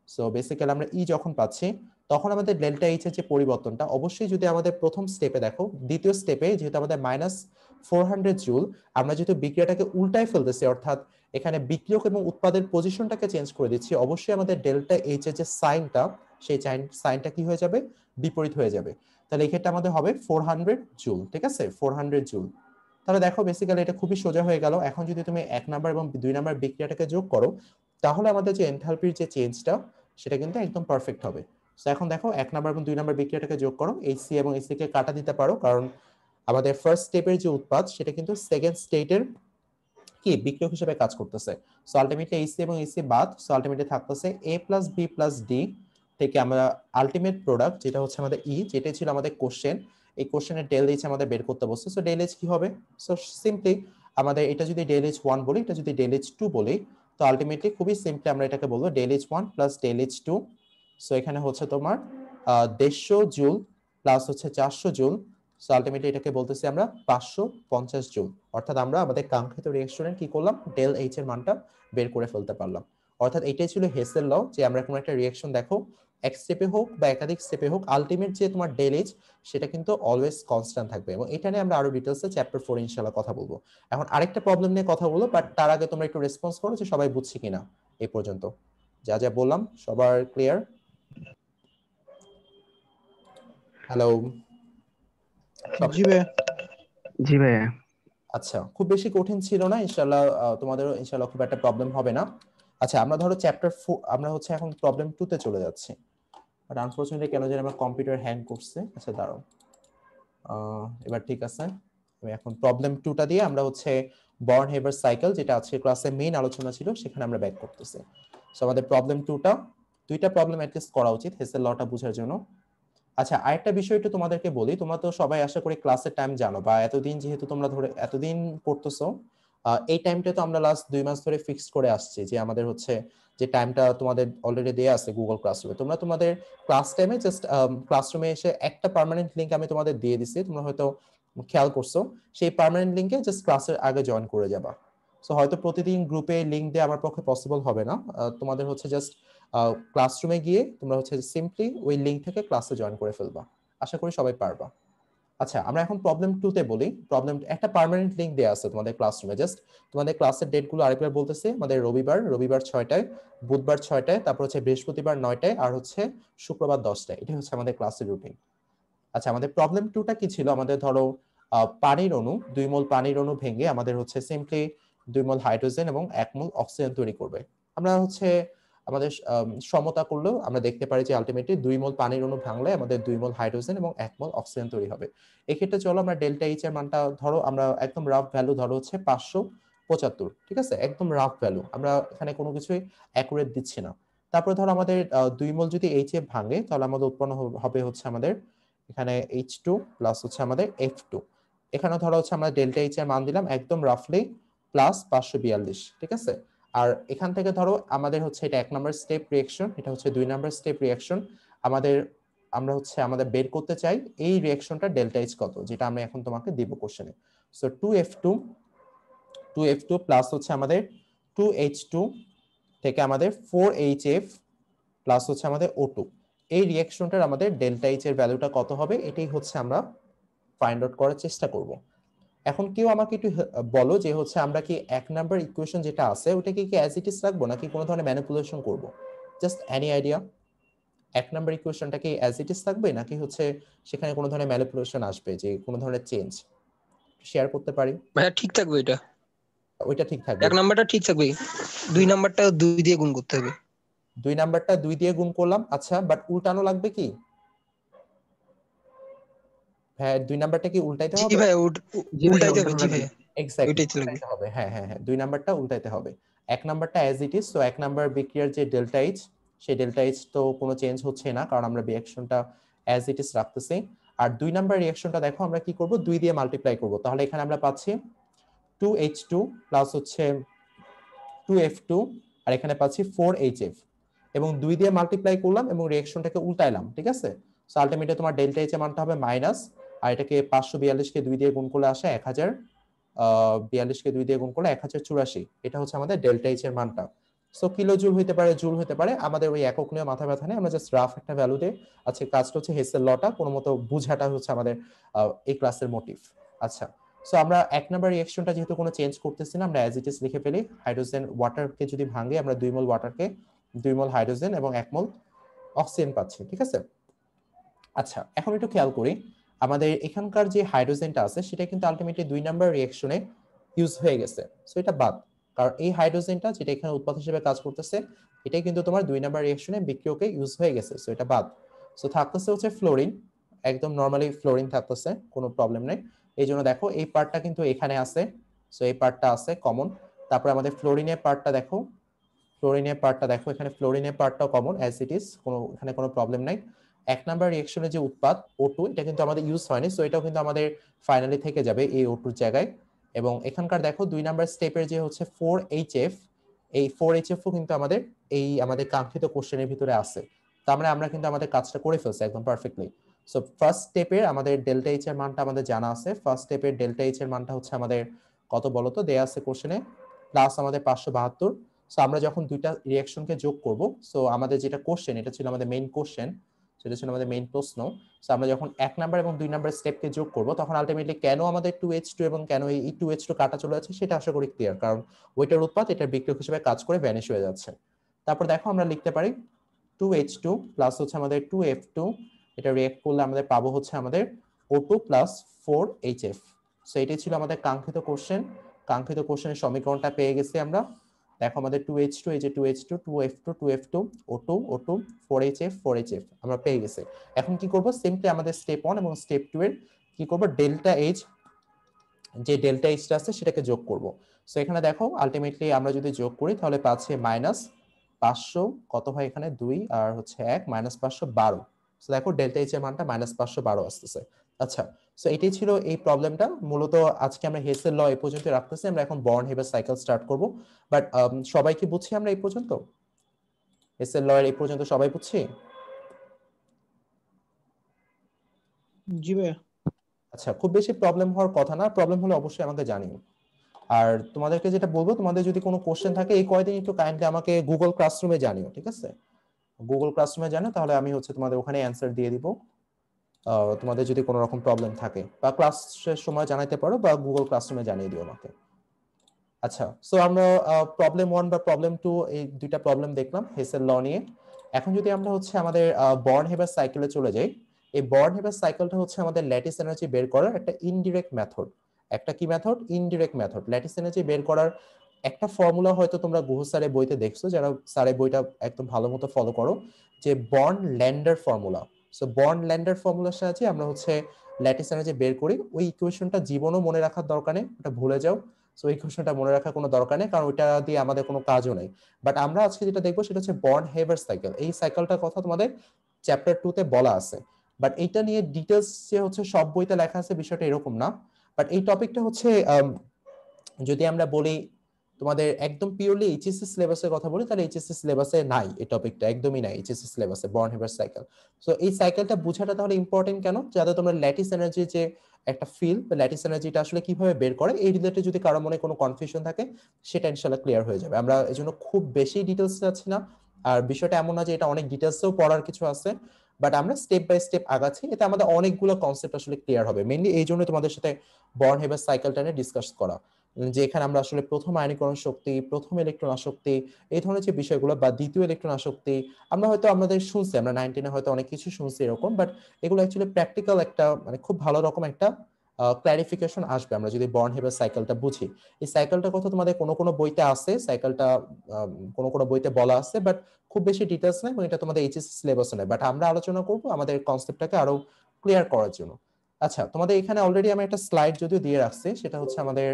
সো বেসিক্যালি আমরা ই যখন পাচ্ছি, তখন আমাদের ডেল্টা এইচ এর যে পরিবর্তনটা, অবশ্যই যদি আমাদের প্রথম স্টেপে দেখো, দ্বিতীয় স্টেপে যেহেতু আমাদের -400 জুল, আমরা যেহেতু বিক্রিয়াটাকে উল্টায় ফেলতেছি, অর্থাৎ এখানে বিক্রিয়ক এবং উৎপাদের পজিশনটাকে চেঞ্জ করে দিচ্ছি, অবশ্যই আমাদের ডেল্টা এইচ এর যে সাইনটা, সেই সাইনটা কি হয়ে যাবে, বিপরীত হয়ে যাবে। তাহলে এই ক্ষেত্রে আমাদের হবে 400 জুল, ঠিক আছে? 400 জুল। তাহলে দেখো বেসিক্যালি এটা খুবই সোজা হয়ে গেল। এখন যদি তুমি 1 নাম্বার এবং 2 নাম্বার বিক্রিয়াটাকে যোগ করো, তাহলে আমাদের যে এনথালপির যে চেঞ্জটা সেটা কিন্তু একদম পারফেক্ট হবে। সো এখন দেখো 1 নাম্বার এবং 2 নাম্বার বিক্রিয়াটাকে যোগ করো, এই সি এবং এই সি কে কাটা দিতে পারো, কারণ আমাদের ফার্স্ট স্টেপের যে উৎপাদ সেটা কিন্তু সেকেন্ড স্টেটের কি বিক্রিয়ক হিসেবে কাজ করতেছে। সো আলটিমেটলি এসি এবং এসি বাদ, সো আলটিমেটলি থাকতেছে এ প্লাস বি প্লাস ডি থেকে আমরা আলটিমেট প্রোডাক্ট যেটা হচ্ছে আমাদের ই, যেটা ছিল আমাদের কোশ্চেন, এই কোশ্চেনের ডেল এইচ আমাদের বের করতে বলছে। সো ডেল এইচ কি হবে, সো সিম্পলি আমাদের এটা যদি ডেল এইচ 1 বলি, এটা যদি ডেল এইচ 2 বলি, তো আলটিমেটলি খুবই সিম্পলি আমরা এটাকে বলবো del H 1 plus del H 2। So এখানে হচ্ছে তোমার 150 জুল প্লাস হচ্ছে 400 জুল, সো আলটিমেটলি এটাকে বলতেছি আমরা 550 জুল। অর্থাৎ আমরা আমাদের কাঙ্ক্ষিত রিঅ্যাকশনের কি করলাম, ডেল এইচ এর মানটা বের করে ফেলতে পারলাম। অর্থাৎ এটাই ছিল হেসেল ল, যে আমরা কোনো একটা রিঅ্যাকশন দেখো, এক স্টেপে হোক বা একাধিক স্টেপে হোক, আলটিমেট যে তোমার ডেল এইচ সেটা কিন্তু অলওয়েজ কনস্ট্যান্ট থাকবে। এবং এটা নিয়ে আমরা আরো ডিটেইলসে চ্যাপ্টার 4 ইনশাআল্লাহ কথা বলবো। এখন আরেকটা প্রবলেম নিয়ে কথা বলবো, বাট তার আগে তোমরা একটু রেসপন্স করো যে সবাই বুঝছি কিনা এই পর্যন্ত। যা যা বললাম সবার ক্লিয়ার? হ্যালো, জি ভাইয়া। জি ভাইয়া। আচ্ছা, খুব বেশি কঠিন ছিল না ইনশাআল্লাহ, তোমাদেরও ইনশাআল্লাহ খুব একটা প্রবলেম হবে না। আচ্ছা, আমরা ধরো চ্যাপ্টার 4, আমরা হচ্ছে এখন প্রবলেম 2 তে চলে যাচ্ছি। বাট আনফরচুনেটলি কেন জানি আমার কম্পিউটার হ্যাং করছে। আচ্ছা দাঁড়াও, এবার ঠিক আছে। আমি এখন প্রবলেম 2 টা দিয়ে আমরা হচ্ছে বর্ন হেভার সাইকেল, যেটা আজকে ক্লাসে মেইন আলোচনা ছিল, সেখানে আমরা ব্যাক করতেছি। সো আমাদের প্রবলেম 2 টা, দুইটা প্রবলেম অ্যাটলিস্ট করা উচিত হেসেল লটা বোঝার জন্য। আচ্ছা, আরেকটা বিষয় একটু তোমাদেরকে বলি, তোমরা তো সবাই আশা করি ক্লাসের টাইম জানো, বা এতদিন যেহেতু তোমরা ধরে এতদিন পড়তেছো, এই টাইমটা তো আমরা লাস্ট 2 মাস ধরে ফিক্সড করে আসছি, যে আমাদের হচ্ছে যে টাইমটা তোমাদের অলরেডি দেয়া আছে গুগল ক্লাসরুমে, তোমরা তোমাদের ক্লাস টাইমে জাস্ট ক্লাসরুমে এসে একটা পার্মানেন্ট লিংক আমি তোমাদের দিয়ে দিছি, তোমরা হয়তো খেয়াল করছো, সেই পার্মানেন্ট লিংকে জাস্ট ক্লাসের আগে জয়েন করে যাবা। সো হয়তো প্রতিদিন গ্রুপে লিংক দেওয়া আমার পক্ষে পসিবল হবে না, তোমাদের হচ্ছে জাস্ট ক্লাসরুমে গিয়ে তোমরা হচ্ছে সিম্পলি ওই লিংক থেকে ক্লাসে জয়েন করে ফেলবা। আশা করি সবাই পারবা। আচ্ছা, আমরা এখন প্রবলেম 2 তে বলি। প্রবলেম একটা পার্মানেন্ট লিংক দেয়া আছে তোমাদের ক্লাসরুমে, জাস্ট তোমাদের ক্লাসের ডেটগুলো আরেকবার বলতেছি। আমাদের রবিবার 6টায়, বুধবার 6টায়, তারপর হচ্ছে বৃহস্পতিবার 9টায়, আর হচ্ছে শুক্রবার 10টায়। এটা হচ্ছে আমাদের ক্লাসের রুটিন। আচ্ছা, আমাদের প্রবলেম 2টা কি ছিল? আমাদের ধরো পানির অণু, 2 মোল পানির অণু ভেঙে আমাদের হচ্ছে সিম্পলি 2 মোল হাইড্রোজেন এবং 1 মোল অক্সিজেন তৈরি করবে। আমরা হচ্ছে আমাদের সমতা করলেও আমরা দেখতে পারি যে আলটিমেটলি 2 মোল পানির অণু ভাঙলে আমাদের 2 মোল হাইড্রোজেন এবং 1 মোল অক্সিজেন তৈরি হবে। এক্ষেত্রে চলো আমরা ডেল্টা এইচ এর মানটা ধরো, আমরা একদম রাফ ভ্যালু ধরো হচ্ছে 575, ঠিক আছে? একদম রাফ ভ্যালু, আমরা এখানে কোনো কিছুই অ্যাকুরেট দিচ্ছি না। তারপরে ধরো আমাদের 2 মোল যদি এইচ এ ভাঙে তাহলে আমাদের উৎপন্ন হবে হচ্ছে আমাদের এখানে H2 প্লাস হচ্ছে আমাদের F2। এখানে ধরো হচ্ছে আমরা ডেল্টা এইচ এর মান দিলাম একদম রাফলি প্লাস 542, ঠিক আছে? আর এখান থেকে ধরো আমাদের হচ্ছে এটা 1 নাম্বার স্টেপ রিঅ্যাকশন, এটা হচ্ছে 2 নাম্বার স্টেপ রিঅ্যাকশন। আমরা হচ্ছে আমাদের বের করতে চাই এই রিঅ্যাকশনটা ডেল্টা এইচ কত, যেটা আমি এখন তোমাকে দিব কোশ্চেনে। সো 2F2 প্লাস হচ্ছে আমাদের 2H2 থেকে আমাদের 4HF প্লাস হচ্ছে আমাদের O2, এই রিঅ্যাকশনটার আমাদের ডেল্টা এইচ এর ভ্যালুটা কত হবে, এটাই হচ্ছে আমরা ফাইন্ড আউট করার চেষ্টা করব। এখন কেউ আমাকে একটু বলো যে হচ্ছে আমরা কি 1 নাম্বার ইকুয়েশন যেটা আছে ওটাকে কি অ্যাজ ইট ইজ রাখবো নাকি কোনো ধরনের ম্যানিপুলেশন করব? Just any idea? 1 নাম্বার ইকুয়েশনটা কি অ্যাজ ইট ইজ থাকবে নাকি হচ্ছে সেখানে কোনো ধরনের ম্যানিপুলেশন আসবে, যে কোনো ধরনের চেঞ্জ শেয়ার করতে পারি? ভাইয়া ঠিক থাকবে এটা, ওইটা ঠিক থাকবে। 1 নাম্বারটা ঠিক থাকবে, 2 নাম্বারটা 2 দিয়ে গুণ করতে হবে। 2 নাম্বারটা 2 দিয়ে গুণ করলাম, আচ্ছা, বাট উল্টানো লাগবে কি? হ্যাঁ, 2 নাম্বারটা কি উল্টাইতে জি হবে? ভাইয়া, জি ভাইয়া উল্টাইতে হবে। উল্টানো জি লাগবে। ভাইয়া, এক্স্যাক্টলি ওইটাই তো লাগবে। উল্টাইতে হবে। হ্যাঁ হ্যাঁ হ্যাঁ, 2 নাম্বারটা উল্টাইতে হবে। 1 নাম্বারটা as it is. So 1 number বিক্রিয়ার যে ডেল্টা এইচ, সেই ডেল্টা এইচ তো কোনো চেঞ্জ হচ্ছে না কারণ আমরা রিঅ্যাকশনটা অ্যাজ ইট ইজ রাখতেছি। আর 2 নাম্বার রিঅ্যাকশনটা দেখো আমরা কি করব, 2 দিয়ে মাল্টিপ্লাই করব। তাহলে এখানে আমরা পাচ্ছি 2H2 প্লাস হচ্ছে 2F2, আর এখানে পাচ্ছি 4HF, এবং 2 দিয়ে মাল্টিপ্লাই করলাম এবং রিঅ্যাকশনটাকে উল্টাইলাম, ঠিক আছে? সো আলটিমেটলি তোমার ডেল্টা এইচ এর মানটা হবে মাইনাস, আর এটাকে 542 কে 2 দিয়ে গুণ করলে আসে 1000, 42 কে 2 দিয়ে গুণ করলে 1084, এটা হচ্ছে আমাদের ডেল্টা এইচ এর মানটা। সো কিলো জুল হইতে পারে, জুল হতে পারে, আমাদের ওই একক নিয়ে মাথা ব্যথা নেই, আমরা জাস্ট রাফ একটা ভ্যালু দিয়ে আজকে কাজটা হচ্ছে হেসেল লটা কোনো মতো বুঝাটা হচ্ছে আমাদের এই ক্লাসের মোটিভ। আচ্ছা, সো আমরা 1 নাম্বার রিঅ্যাকশনটা যেহেতু কোনো চেঞ্জ করতেছি না, আমরা অ্যাজ ইট ইজ লিখে ফেলি। হাইড্রোজেন ওয়াটারকে যদি ভাঙে আমরা 2 মোল ওয়াটারকে 2 মোল হাইড্রোজেন এবং 1 মোল অক্সিজেন পাচ্ছি, ঠিক আছে? আচ্ছা, এখন একটু খেয়াল করি, আমাদের এখানকার যে হাইড্রোজেনটা আছে সেটা কিন্তু আলটিমেটলি 2 নাম্বার রিঅ্যাকশনে ইউজ হয়ে গেছে। সো এটা বাদ, কারণ এই হাইড্রোজেনটা যেটা এখানে উৎপাদ হিসেবে কাজ করতেছে এটাই কিন্তু তোমার 2 নাম্বার রিঅ্যাকশনে বিক্রিয়কে ইউজ হয়ে গেছে। সো এটা বাদ। সো থাকতেছে হচ্ছে ফ্লোরিন, একদম নরমালি ফ্লোরিন থাকতেছে, কোনো প্রবলেম নেই। এই জন্য দেখো এই পার্টটা কিন্তু এখানে আছে, সো এই পার্টটা আছে কমন। তারপরে আমাদের ফ্লোরিনের পার্টটা দেখো, এখানে ফ্লোরিনের পার্টটাও কমন অ্যাজ ইট ইজ, এখানে কোনো প্রবলেম নাই। 1 নাম্বার রিঅ্যাকশনের যে উৎপাদ O2, এটা কিন্তু আমাদের ইউজ হয়নি, সো এটাও কিন্তু আমাদের ফাইনালি থেকে যাবে এই O2 এর জায়গায়। এবং এখানকার দেখো 2 নাম্বার স্টেপের যে হচ্ছে 4HF, এই 4HF ও কিন্তু আমাদের কাঙ্ক্ষিত কোশ্চেনের ভিতরে আছে। তার মানে আমরা কিন্তু আমাদের কাজটা করে ফেলছি একদম পারফেক্টলি। সো ফার্স্ট স্টেপের আমাদের ডেল্টা এইচ এর মানটা আমাদের জানা আছে। ফার্স্ট স্টেপের ডেল্টা এইচ এর মানটা হচ্ছে আমাদের কত বলতো, দেয়া আছে কোশ্চেনে, প্লাস আমাদের 572। সো আমরা যখন দুইটা রিঅ্যাকশনকে যোগ করব, সো আমাদের যেটা কোশ্চেন, এটা ছিল আমাদের মেইন কোশ্চেন, সেটা ছিল আমাদের মেইন প্রশ্ন। সো আমরা যখন 1 নাম্বার এবং 2 নাম্বার স্টেপকে যোগ করব তখন আলটিমেটলি কেন আমাদের 2H2 এবং কেন এই 2H2 কাটা চলে যাচ্ছে সেটা আশা করি ক্লিয়ার, কারণ ওইটার উৎপাদ এটার বিক্রিয়ক হিসেবে কাজ করে ভ্যানিশ হয়ে যাচ্ছে। তারপর দেখো আমরা লিখতে পারি 2H2 প্লাস হচ্ছে আমাদের 2F2, এটা রিঅ্যাক্ট করলে আমাদের পাবো হচ্ছে আমাদের O2 প্লাস 4HF। সো এটাই ছিল আমাদের কাঙ্ক্ষিত কোশ্চেন। কাঙ্ক্ষিত কোশ্চেনের সমীকরণটা পেয়ে গেছি আমরা। দেখো আমাদের 2H2, এই যে 2H2, 2F2, 2F2, O2, O2, 4HF, 4HF আমরা পেয়ে গেছি। এখন কি করব, সিম্পলি আমাদের স্টেপ 1 এবং স্টেপ 2 এর কি করব, ডেল্টা এইচ, যে ডেল্টা এইচটা আছে সেটাকে যোগ করব। সো এখানে দেখো আলটিমেটলি আমরা যদি যোগ করি তাহলে পাচ্ছে মাইনাস 500, কত হয় এখানে 2 আর হচ্ছে 1, মাইনাস 512। সো দেখো ডেল্টা এইচ এর মানটা মাইনাস 512 আসতেছে। আচ্ছা, সো এটাই ছিল এই প্রবলেমটা। মূলত আজকে আমরা হেসেল ল এই পর্যন্ত রাখতেছি, আমরা এখন বর্ন হেভার সাইকেল স্টার্ট করব। বাট সবাই কি বুঝছি আমরা এই পর্যন্ত? হেসেল ল এর এই পর্যন্ত সবাই বুঝছি? জি ভাইয়া। আচ্ছা, খুব বেশি প্রবলেম হওয়ার কথা না, প্রবলেম হলে অবশ্যই আমাকে জানিও। আর তোমাদেরকে যেটা বলবো, তোমাদের যদি কোনো কোশ্চেন থাকে এই কয়দিন একটু কাইন্ডলি আমাকে গুগল ক্লাসরুমে জানিও, ঠিক আছে? গুগল ক্লাসরুমে জানো, তাহলে আমি হচ্ছে তোমাদের ওখানে অ্যান্সার দিয়ে দিব। তোমাদের যদি কোনো রকম প্রবলেম থাকে বা ক্লাসের সময় জানাইতে পারো বা গুগল ক্লাসরুমে জানিয়ে দিও আমাকে। আচ্ছা, সো আমরা প্রবলেম 1 বা প্রবলেম 2 এই দুইটা প্রবলেম দেখলাম হেসেল ল নিয়ে। এখন যদি আমরা হচ্ছে আমাদের বর্ন হেবার সাইকেলে চলে যাই, এই বর্ন হেবার সাইকেলটা হচ্ছে আমাদের ল্যাটিস এনার্জি বের করার একটা ইনডিরেক্ট মেথড। একটা কি method? Indirect method. Lattice energy বের করার একটা ফর্মুলা হয়তো তোমরা গুহ স্যারের বইতে দেখছো, যারা স্যারের বইটা একদম ভালো মতো ফলো করো, যে Born Lande formula. So Born Lande ফর্মুলার সাহায্যে আমরা হচ্ছে ল্যাটিস এনার্জি বের করি। ওই ইকুয়েশনটা জীবনও মনে রাখার দরকার নেই, ওটা ভুলে যাও। সো এই কোশ্চেনটা মনে রাখার কোনো দরকার নেই, কারণ ওইটা দিয়ে আমাদের কোনো কাজও নেই। বাট আমরা আজকে যেটা দেখবো সেটা হচ্ছে বর্ন হেবার সাইকেল। এই সাইকেলটার কথা তোমাদের চ্যাপ্টার 2 তে বলা আছে, বাট এইটা নিয়ে ডিটেলস যে হচ্ছে সব বইতে লেখা আছে বিষয়টা এরকম না। বাট এই টপিকটা হচ্ছে যদি আমরা বলি তোমাদের একদম পিওরলি এইচএসসি সিলেবাসের কথা বলি, তাহলে এইচএসসি সিলেবাসে নাই এই টপিকটা, একদমই নাই এইচএসসি সিলেবাসে বর্ন হেবার সাইকেল। সো এই সাইকেলটা বোঝাটা তাহলে ইম্পর্টেন্ট কেন? যাতে তোমরা ল্যাটিস এনার্জি যে একটা ফিল বা ল্যাটিস এনার্জিটা আসলে কিভাবে বের করে এই রিলেটেড যদি কারো মনে কোনো কনফিউশন থাকে সেটা ইনশাআল্লাহ ক্লিয়ার হয়ে যাবে। আমরা এজন্য খুব বেশি ডিটেলস যাচ্ছি না, আর বিষয়টা এমন না যে এটা অনেক ডিটেলসেও পড়ার কিছু আছে, বাট আমরা স্টেপ বাই স্টেপ আগাচ্ছি, এতে আমাদের অনেকগুলো কনসেপ্ট আসলে ক্লিয়ার হবে। মেইনলি এই জন্য তোমাদের সাথে বর্ন হেবার সাইকেলটা নিয়ে ডিসকাস করা, যে এখানে আমরা আসলে প্রথম আয়নীকরণ শক্তি, প্রথম ইলেকট্রন আসক্তি, এই ধরনের যে বিষয়গুলো, বা দ্বিতীয় ইলেকট্রন আসক্তি, আমরা হয়তো আমাদের শুনছি, আমরা 19 হয়তো অনেক কিছু শুনছি এরকম, বাট এগুলো অ্যাকচুয়ালি প্র্যাকটিক্যাল একটা মানে খুব ভালো রকম একটা ক্ল্যারিফিকেশন আসবে আমরা যদি বর্ন হেবার সাইকেলটা বুঝি। এই সাইকেলটার কথা তোমাদের কোনো কোনো বইতে আছে, সাইকেলটা কোনো কোনো বইতে বলা আছে, বাট খুব বেশি ডিটেলস নেই এবং এটা তোমাদের এইচএসসি সিলেবাসে নেই। বাট আমরা আলোচনা করব আমাদের কনসেপ্টটাকে আরো ক্লিয়ার করার জন্য। আচ্ছা, তোমাদের এখানে অলরেডি আমি একটা স্লাইড যদিও দিয়ে রাখছি, সেটা হচ্ছে আমাদের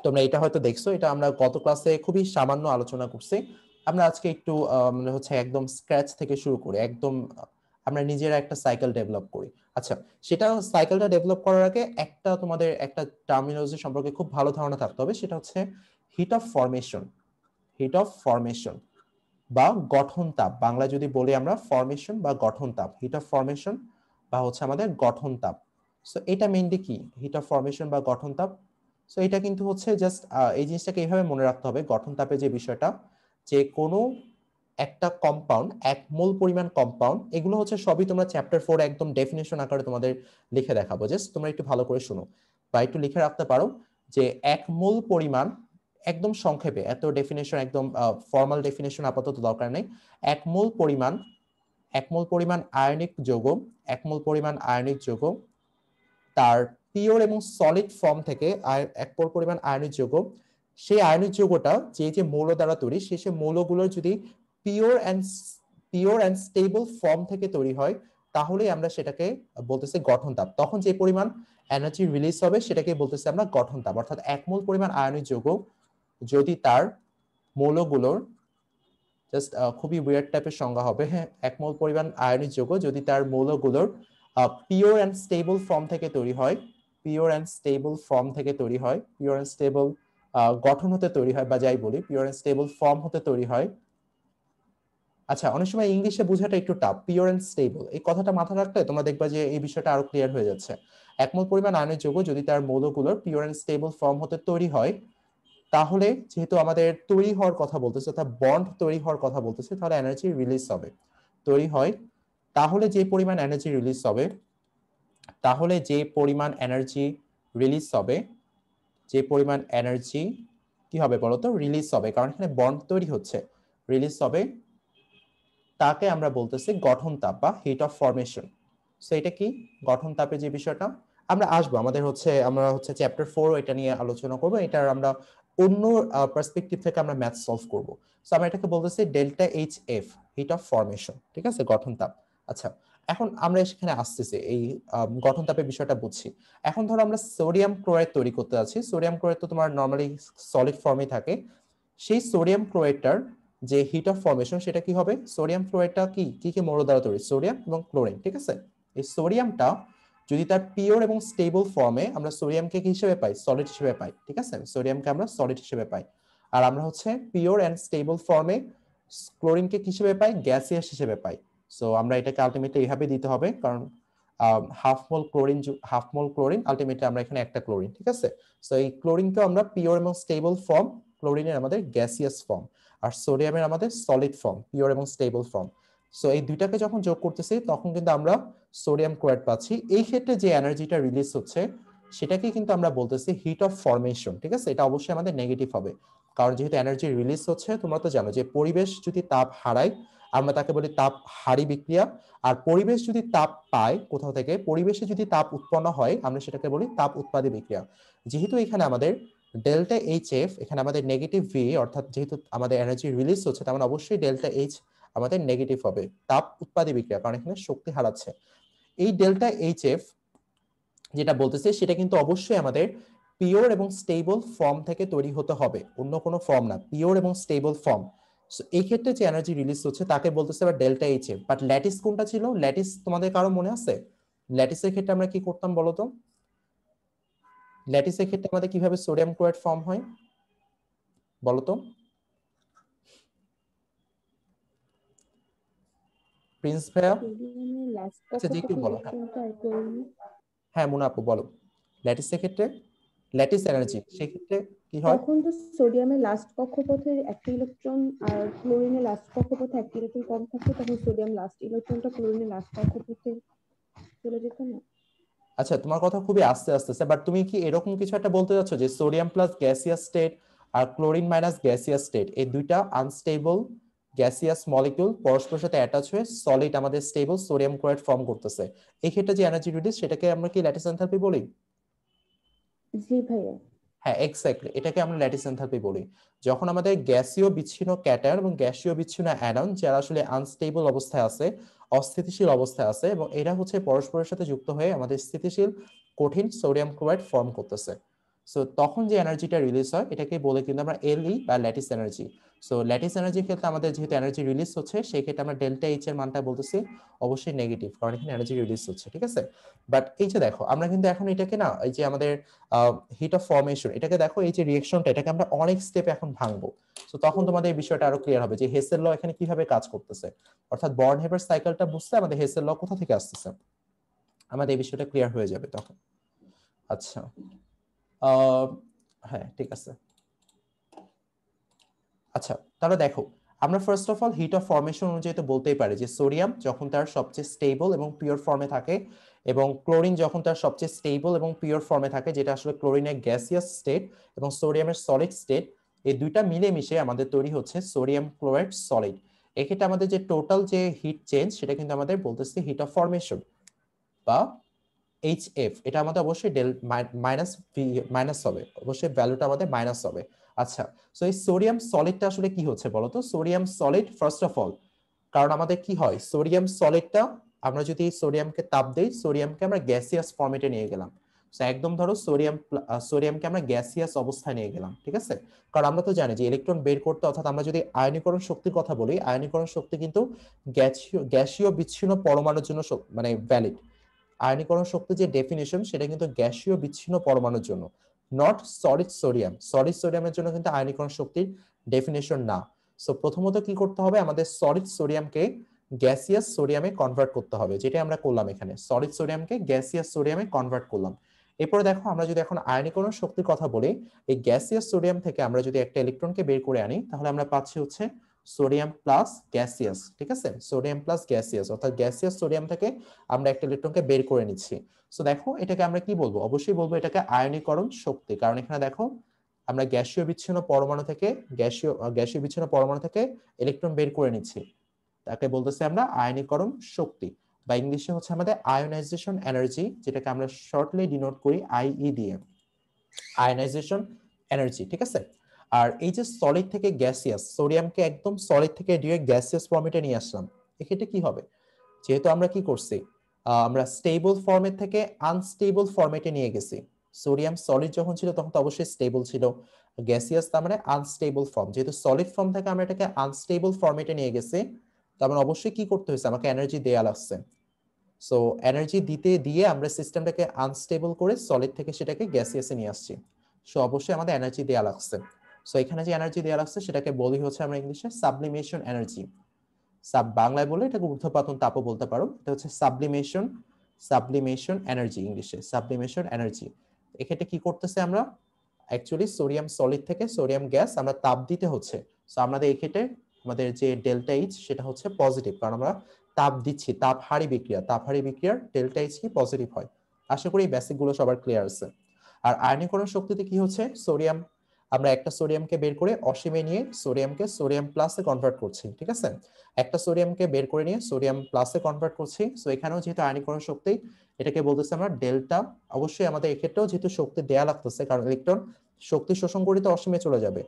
তোমরা এটা হয়তো দেখছো, এটা আমরা গত ক্লাসে খুবই সামান্য আলোচনা করছি। আমরা আজকে একটু মানে হচ্ছে একদম স্ক্র্যাচ থেকে শুরু করি, একদম আমরা নিজেরা একটা সাইকেল ডেভেলপ করি। আচ্ছা, সেটা সাইকেলটা ডেভেলপ করার আগে একটা তোমাদের একটা টার্মিনোলজি সম্পর্কে খুব ভালো ধারণা থাকতে হবে, সেটা হচ্ছে heat of formation. Heat of formation বা গঠন তাপ, বাংলা যদি বলি আমরা ফরমেশন বা গঠন তাপ, হিট অফ ফরমেশন বা হচ্ছে আমাদের গঠন তাপ। সো এটা মেইনলি কি হিট অফ ফরমেশন বা গঠন তাপ? সো এটা কিন্তু হচ্ছে জাস্ট এই জিনিসটাকে এইভাবে মনে রাখতে হবে, গঠন তাপের যে বিষয়টা, যে কোনো একটা কম্পাউন্ড, এক মোল পরিমাণ কম্পাউন্ড, এগুলো হচ্ছে সবই তোমরা চ্যাপ্টার 4 একদম ডেফিনেশন আকারে তোমাদের লিখে দেখাবো, জাস্ট তোমরা একটু ভালো করে শুনো বা একটু লিখে রাখতে পারো যে এক মোল পরিমাণ, একদম সংক্ষেপে, এত ডেফিনেশন একদম ফর্মাল ডেফিনেশন আপাতত দরকার নেই। এক মোল পরিমাণ, এক মোল পরিমাণ আয়নিক যৌগ, এক মোল পরিমাণ আয়নিক যৌগ তার পিওর এবং সলিড ফর্ম থেকে এক মোল পরিমাণ আয়নিক যৌগ, সেই আয়নিক যৌগটা যে যে মৌল দ্বারা তৈরি, সেই মৌলগুলোর যদি পিওর অ্যান্ড স্টেবল ফর্ম থেকে তৈরি হয়, তাহলে আমরা সেটাকে বলতেছি গঠন তাপ। তখন যে পরিমাণ এনার্জি রিলিজ হবে সেটাকে বলতেছি আমরা গঠন তাপ। অর্থাৎ এক মোল পরিমাণ আয়নিক যৌগ যদি তার মৌলগুলোর, জাস্ট খুবই উইয়ার্ড টাইপের সংজ্ঞা হবে, হ্যাঁ, এক মোল পরিমাণ আয়নিক যৌগ যদি তার মৌলগুলোর পিওর অ্যান্ড স্টেবল ফর্ম থেকে তৈরি হয়, পিওর অ্যান্ড স্টেবল ফর্ম থেকে তৈরি হয়, পিওর অ্যান্ড স্টেবল গঠন হতে তৈরি হয়, বা যাই বলি পিওর অ্যান্ড স্টেবল ফর্ম হতে তৈরি হয়। আচ্ছা, অনেক সময় ইংলিশে বোঝাটা একটু টাফ, পিওর অ্যান্ড স্টেবল, এই কথাটা মাথায় রাখলে তোমরা দেখবা যে এই বিষয়টা আরো ক্লিয়ার হয়ে যাচ্ছে। এক মোল পরিমাণ আয়নিক যৌগ যদি তার মৌলগুলোর পিওর অ্যান্ড স্টেবল ফর্ম হতে তৈরি হয়, তাহলে যেহেতু আমাদের তৈরি হওয়ার কথা বলতেছে, অর্থাৎ বন্ড তৈরি হওয়ার কথা বলতেছে, তাহলে এনার্জি রিলিজ হবে, তৈরি হয়, তাহলে যে পরিমাণ এনার্জি রিলিজ হবে, তাহলে যে পরিমাণ এনার্জি রিলিজ হবে, যে পরিমাণ এনার্জি কি হবে বলতো, রিলিজ হবে, কারণ এখানে বন্ড তৈরি হচ্ছে, রিলিজ হবে, তাকে আমরা বলতেছি গঠন তাপ বা হিট অফ ফরমেশন। সো এটা কি গঠন তাপের যে বিষয়টা, আমরা আসবো আমাদের হচ্ছে, আমরা হচ্ছে চ্যাপ্টার 4 এটা নিয়ে আলোচনা করব, এটার আমরা অন্য পার্সপেক্টিভ থেকে আমরা ম্যাথ সলভ করব। সো আমরা এটাকে বলতেছি delta H F, heat of formation, ঠিক আছে, গঠন তাপ। আচ্ছা, এখন আমরা সেখানে আসতেছি এই গঠন তাপের বিষয়টা বুঝছি। এখন ধরো আমরা সোডিয়াম ক্লোরাইড তৈরি করতে যাচ্ছি। সোডিয়াম ক্লোরাইড তো তোমার নর্মালি সলিড ফর্মে থাকে। সেই সোডিয়াম ক্লোরাইডটার যে হিট অফ ফরমেশন সেটা কি হবে, সোডিয়াম ক্লোরাইডটা কি কি কি মৌল দ্বারা তৈরি, সোডিয়াম এবং ক্লোরিন, ঠিক আছে। এই সোডিয়ামটা যদি তার পিওর এবং স্টেবল ফর্মে, আমরা সোডিয়ামকে কি হিসেবে পাই, সলিড হিসেবে পাই, ঠিক আছে, সোডিয়ামকে আমরা সলিড হিসেবে পাই। আর আমরা হচ্ছে পিওর এন্ড স্টেবল ফর্মে ক্লোরিনকে কি হিসেবে পাই, গ্যাসিয়াস হিসেবে পাই। সো আমরা এটাকে আলটিমেটলি এইভাবে দিতে হবে, কারণ হাফ মোল ক্লোরিন, আলটিমেটলি আমরা এখানে একটা ক্লোরিন, ঠিক আছে। সো এই ক্লোরিনকে আমরা পিওর এবং স্টেবল ফর্ম, ক্লোরিনের আমাদের গ্যাসিয়াস ফর্ম, আর সোডিয়ামের আমাদের সলিড ফর্ম, পিওর এবং স্টেবল ফর্ম। সো এই দুইটাকে যখন যোগ করতেছি তখন কিন্তু আমরা সোডিয়াম ক্লোরাইড পাচ্ছি। এই ক্ষেত্রে যে এনার্জিটা রিলিজ হচ্ছে সেটাকে কিন্তু আমরা বলতেছি হিট অফ ফরমেশন, ঠিক আছে। এটা অবশ্যই আমাদের নেগেটিভ হবে, কারণ যেহেতু এনার্জি রিলিজ হচ্ছে, তোমরা তো জানো যে পরিবেশ যদি তাপ হারায় আমরা তাকে বলি তাপ হারি বিক্রিয়া, আর পরিবেশ যদি তাপ পায় কোথাও থেকে, পরিবেশে যদি তাপ উৎপন্ন হয় আমরা সেটাকে বলি তাপ উৎপাদী বিক্রিয়া। যেহেতু এখানে আমাদের ডেল্টা এইচ এফ, এখানে আমাদের নেগেটিভ ভি, অর্থাৎ যেহেতু আমাদের এনার্জি রিলিজ হচ্ছে তার মানে অবশ্যই ডেল্টা এইচ আমাদের নেগেটিভ হবে, তাপ উৎপাদী বিক্রিয়া, কারণ এখানে শক্তি হারাচ্ছে। এই ডেল্টা এইচ এফ যেটা বলতেছে সেটা কিন্তু অবশ্যই আমাদের পিওর এবং স্টেবল ফর্ম থেকে তৈরি হতে হবে, অন্য কোনো ফর্ম না, পিওর এবং স্টেবল ফর্ম। এই ক্ষেত্রে যে এনার্জি রিলিজ হচ্ছে তাকে বলতেছে আবার delta H F. But lattice কোনটা ছিল? ল্যাটিস তোমাদের কারো মনে আছে? ল্যাটিসের ক্ষেত্রে আমরা কি করতাম বলতো? ল্যাটিসের ক্ষেত্রে আমাদের কিভাবে সোডিয়াম ক্লোরাইড ফর্ম হয় বলতো? প্রিন্স ভাইয়া? আচ্ছা জি, কেউ বলো। হ্যাঁ মুনা আপু বলো। ল্যাটিসের ক্ষেত্রে, ল্যাটিস এনার্জি সেক্ষেত্রে কি হয়? তখন তো সোডিয়ামের লাস্ট কক্ষপথে একটা ইলেকট্রন আর ক্লোরিনের লাস্ট কক্ষপথে একটা ইলেকট্রন কম থাকতো, তখন সোডিয়াম লাস্ট ইলেকট্রনটা ক্লোরিনের লাস্ট কক্ষপথে চলে যেত না? আচ্ছা তোমার কথা খুবই আস্তে আসতেছে, বাট তুমি কি এরকম কিছু একটা বলতে যাচ্ছ যে সোডিয়াম প্লাস গ্যাসিয়াস স্টেট আর ক্লোরিন মাইনাস গ্যাসিয়াস স্টেট, এই দুইটা আনস্টেবল গ্যাসিয়াস মলিকিউল পরস্পরের সাথে অ্যাটাচ হয়ে সলিড আমাদের স্টেবল সোডিয়াম ক্লোরাইড ফর্ম করতেছে, এই ক্ষেত্রে যে এনার্জি রিলিজ সেটাকে আমরা কি ল্যাটিস এনথালপি বলি? জি ভাইয়া। হ্যাঁ এক্স্যাক্টলি, এটাকে আমরা ল্যাটিস এনথালপি বলি। যখন আমাদের গ্যাসীয় বিচ্ছিন্ন ক্যাটায়ন এবং গ্যাসীয় বিচ্ছিন্ন অ্যানায়ন যারা আসলে আনস্টেবল অবস্থায় আছে, অস্থিতিশীল অবস্থায় আছে, এবং এরা হচ্ছে পরস্পরের সাথে যুক্ত হয়ে আমাদের স্থিতিশীল কঠিন সোডিয়াম ক্লোরাইড ফর্ম করতেছে, সো তখন যে এনার্জিটা রিলিজ হয় এটাকে বলে কিন্তু আমরা এলই বা ল্যাটিস এনার্জি। সো ল্যাটিস এনার্জির ক্ষেত্রে আমাদের যেহেতু এনার্জি রিলিজ হচ্ছে সেই ক্ষেত্রে আমরা ডেল্টা এইচ এর মানটা বলতেছি অবশ্যই নেগেটিভ, কারণ এখানে এনার্জি রিলিজ হচ্ছে, ঠিক আছে। বাট এই যে দেখো আমরা কিন্তু এখন এটাকে না, এই যে আমাদের হিট অফ ফরমেশন, এটাকে দেখো এই যে রিঅ্যাকশনটা, এটাকে আমরা অনেক স্টেপে এখন ভাঙবো। সো তখন তোমাদের এই বিষয়টা আরো ক্লিয়ার হবে যে হেসেল ল এখানে কিভাবে কাজ করতেছে, অর্থাৎ বর্ন হেবার সাইকেলটা বুঝতে আমাদের হেসেল ল কোথা থেকে আসতেছে, আমাদের এই বিষয়টা ক্লিয়ার হয়ে যাবে তখন। আচ্ছা হ্যাঁ ঠিক আছে। আচ্ছা তাহলে দেখো আমরা first of all heat of formation অনুযায়ী তো বলতেই পারি যে সোডিয়াম যখন তার সবচেয়ে স্টেবল এবং পিওর ফর্মে থাকে, এবং ক্লোরিন যখন তার সবচেয়ে স্টেবল এবং পিওর ফর্মে থাকে, যেটা আসলে ক্লোরিনের গ্যাসিয়াস স্টেট এবং সোডিয়ামের সলিড স্টেট, এই দুইটা মিলেমিশে আমাদের তৈরি হচ্ছে সোডিয়াম ক্লোরাইড সলিড। এক্ষেত্রে আমাদের যে টোটাল যে হিট চেঞ্জ সেটা কিন্তু আমাদের বলতেছে হিট অফ ফরমেশন বা এইচএফ। এটা আমাদের অবশ্যই মাইনাস হবে, অবশ্যই ভ্যালুটা আমাদের মাইনাস হবে। আচ্ছা সো এই সোডিয়াম সলিডটা আসলে কি হচ্ছে বলতো? Sodium solid first of all, কারণ আমাদের কি হয় সোডিয়াম সলিডটা, আমরা যদি সোডিয়ামকে তাপ দেই, সোডিয়ামকে আমরা গ্যাসিয়াস ফর্মেটে নিয়ে গেলাম, একদম ধরো সোডিয়ামকে আমরা গ্যাসিয়াস অবস্থায় নিয়ে গেলাম, ঠিক আছে। কারণ আমরা তো জানি যে ইলেকট্রন বের করতে, অর্থাৎ আমরা যদি আয়নীকরণ শক্তির কথা বলি, আয়নীকরণ শক্তি কিন্তু গ্যাসীয় বিচ্ছিন্ন পরমাণুর জন্য মানে ভ্যালিড। আয়নীকরণ শক্তি যে ডেফিনিশন সেটা কিন্তু গ্যাসীয় বিচ্ছিন্ন পরমাণুর জন্য, নট সলিড সোডিয়াম। সলিড সোডিয়ামের জন্য কিন্তু আয়নীকরণ শক্তির ডেফিনিশন না। সো প্রথমত কি করতে হবে, আমাদের সলিড সোডিয়ামকে গ্যাসিয়াস সোডিয়ামে কনভার্ট করতে হবে, যেটা আমরা করলাম এখানে, সলিড সোডিয়ামকে গ্যাসিয়াস সোডিয়ামে কনভার্ট করলাম। এরপরে দেখো আমরা যদি এখন আয়নীকরণ শক্তির কথা বলি, এই গ্যাসিয়াস সোডিয়াম থেকে আমরা যদি একটা ইলেকট্রনকে বের করে আনি তাহলে আমরা পাচ্ছি হচ্ছে সোডিয়াম প্লাস গ্যাসিয়াস, ঠিক আছে, সোডিয়াম প্লাস গ্যাসিয়াস, অর্থাৎ গ্যাসিয়াস সোডিয়াম থেকে আমরা একটা ইলেকট্রনকে বের করে নিচ্ছি। সো দেখো এটাকে আমরা কি বলবো, অবশ্যই বলবো এটাকে আয়নীকরণ শক্তি, কারণ এখানে দেখো আমরা গ্যাসীয় বিচ্ছিন্ন পরমাণু থেকে গ্যাসীয় বিচ্ছিন্ন পরমাণু থেকে ইলেকট্রন বের করে নিচ্ছি, তাকে বলতেছি আমরা আয়নীকরণ শক্তি, বা ইংলিশে হচ্ছে আমাদের আয়োনাইজেশন এনার্জি, যেটাকে আমরা শর্টলি ডিনোট করি আইই দিয়ে, আয়োনাইজেশন এনার্জি, ঠিক আছে। আর এই যে সলিড থেকে গ্যাসিয়াস, সোডিয়ামকে একদম সলিড থেকে ডিরেক্ট গ্যাসিয়াস ফর্মেটে নিয়ে আসলাম, এক্ষেত্রে কি হবে, যেহেতু আমরা কি করছি, আমরা স্টেবল ফর্মেট থেকে আনস্টেবল ফর্মেটে নিয়ে গেছি। সোডিয়াম সলিড যখন ছিল তখন তো অবশ্যই স্টেবল ছিল, গ্যাসিয়াস তার মানে আনস্টেবল ফর্ম, যেহেতু সলিড ফর্ম থেকে আমরা এটাকে আনস্টেবল ফর্মেটে নিয়ে গেছি, তার মানে অবশ্যই কি করতে হয়েছে, আমাকে এনার্জি দেয়া লাগছে। সো এনার্জি দিয়ে আমরা সিস্টেমটাকে আনস্টেবল করে সলিড থেকে সেটাকে গ্যাসিয়াসে নিয়ে আসছি, সো অবশ্যই আমাদের এনার্জি দেয়া লাগছে। সো এখানে যে এনার্জি দেয়া লাগছে সেটাকে বলি হচ্ছে আমরা ইংলিশে সাবলিমেশন এনার্জি, বাংলায় বলে এটাকে ঊর্ধ্বপাতন তাপও বলতে পারো, এটা হচ্ছে সাবলিমেশন সাবলিমেশন এনার্জি, ইংলিশে সাবলিমেশন এনার্জি। এক্ষেত্রে কি করতেছে আমরা, অ্যাকচুয়ালি সোডিয়াম সলিড থেকে সোডিয়াম গ্যাস আমরা তাপ দিতে হচ্ছে। সো আমাদের এক্ষেত্রে আমাদের যে ডেল্টা এইচ সেটা হচ্ছে পজিটিভ, কারণ আমরা তাপ দিচ্ছি, তাপহারী বিক্রিয়া, তাপহারী বিক্রিয়ার ডেল্টা এইচ কি পজিটিভ হয়। আশা করি এই বেসিক গুলো সবার ক্লিয়ার আছে। আর আয়নীকরণ শক্তিতে কি হচ্ছে, সোডিয়াম, আমরা একটা সোডিয়ামকে বের করে অসীমে নিয়ে সোডিয়ামকে সোডিয়াম প্লাসে কনভার্ট করছি, ঠিক আছে। একটা সোডিয়ামকে বের করে নিয়ে সোডিয়াম প্লাসে কনভার্ট করছি। সো এখানেও যেহেতু আয়নীকরণ শক্তি, এটাকে বলতেছে আমরা ডেল্টা। অবশ্যই আমাদের এক্ষেত্রেও যেহেতু শক্তি দেয়া লাগতেছে, কারণ ইলেকট্রন শক্তি শোষণ করিতে অসীমে চলে যাবে।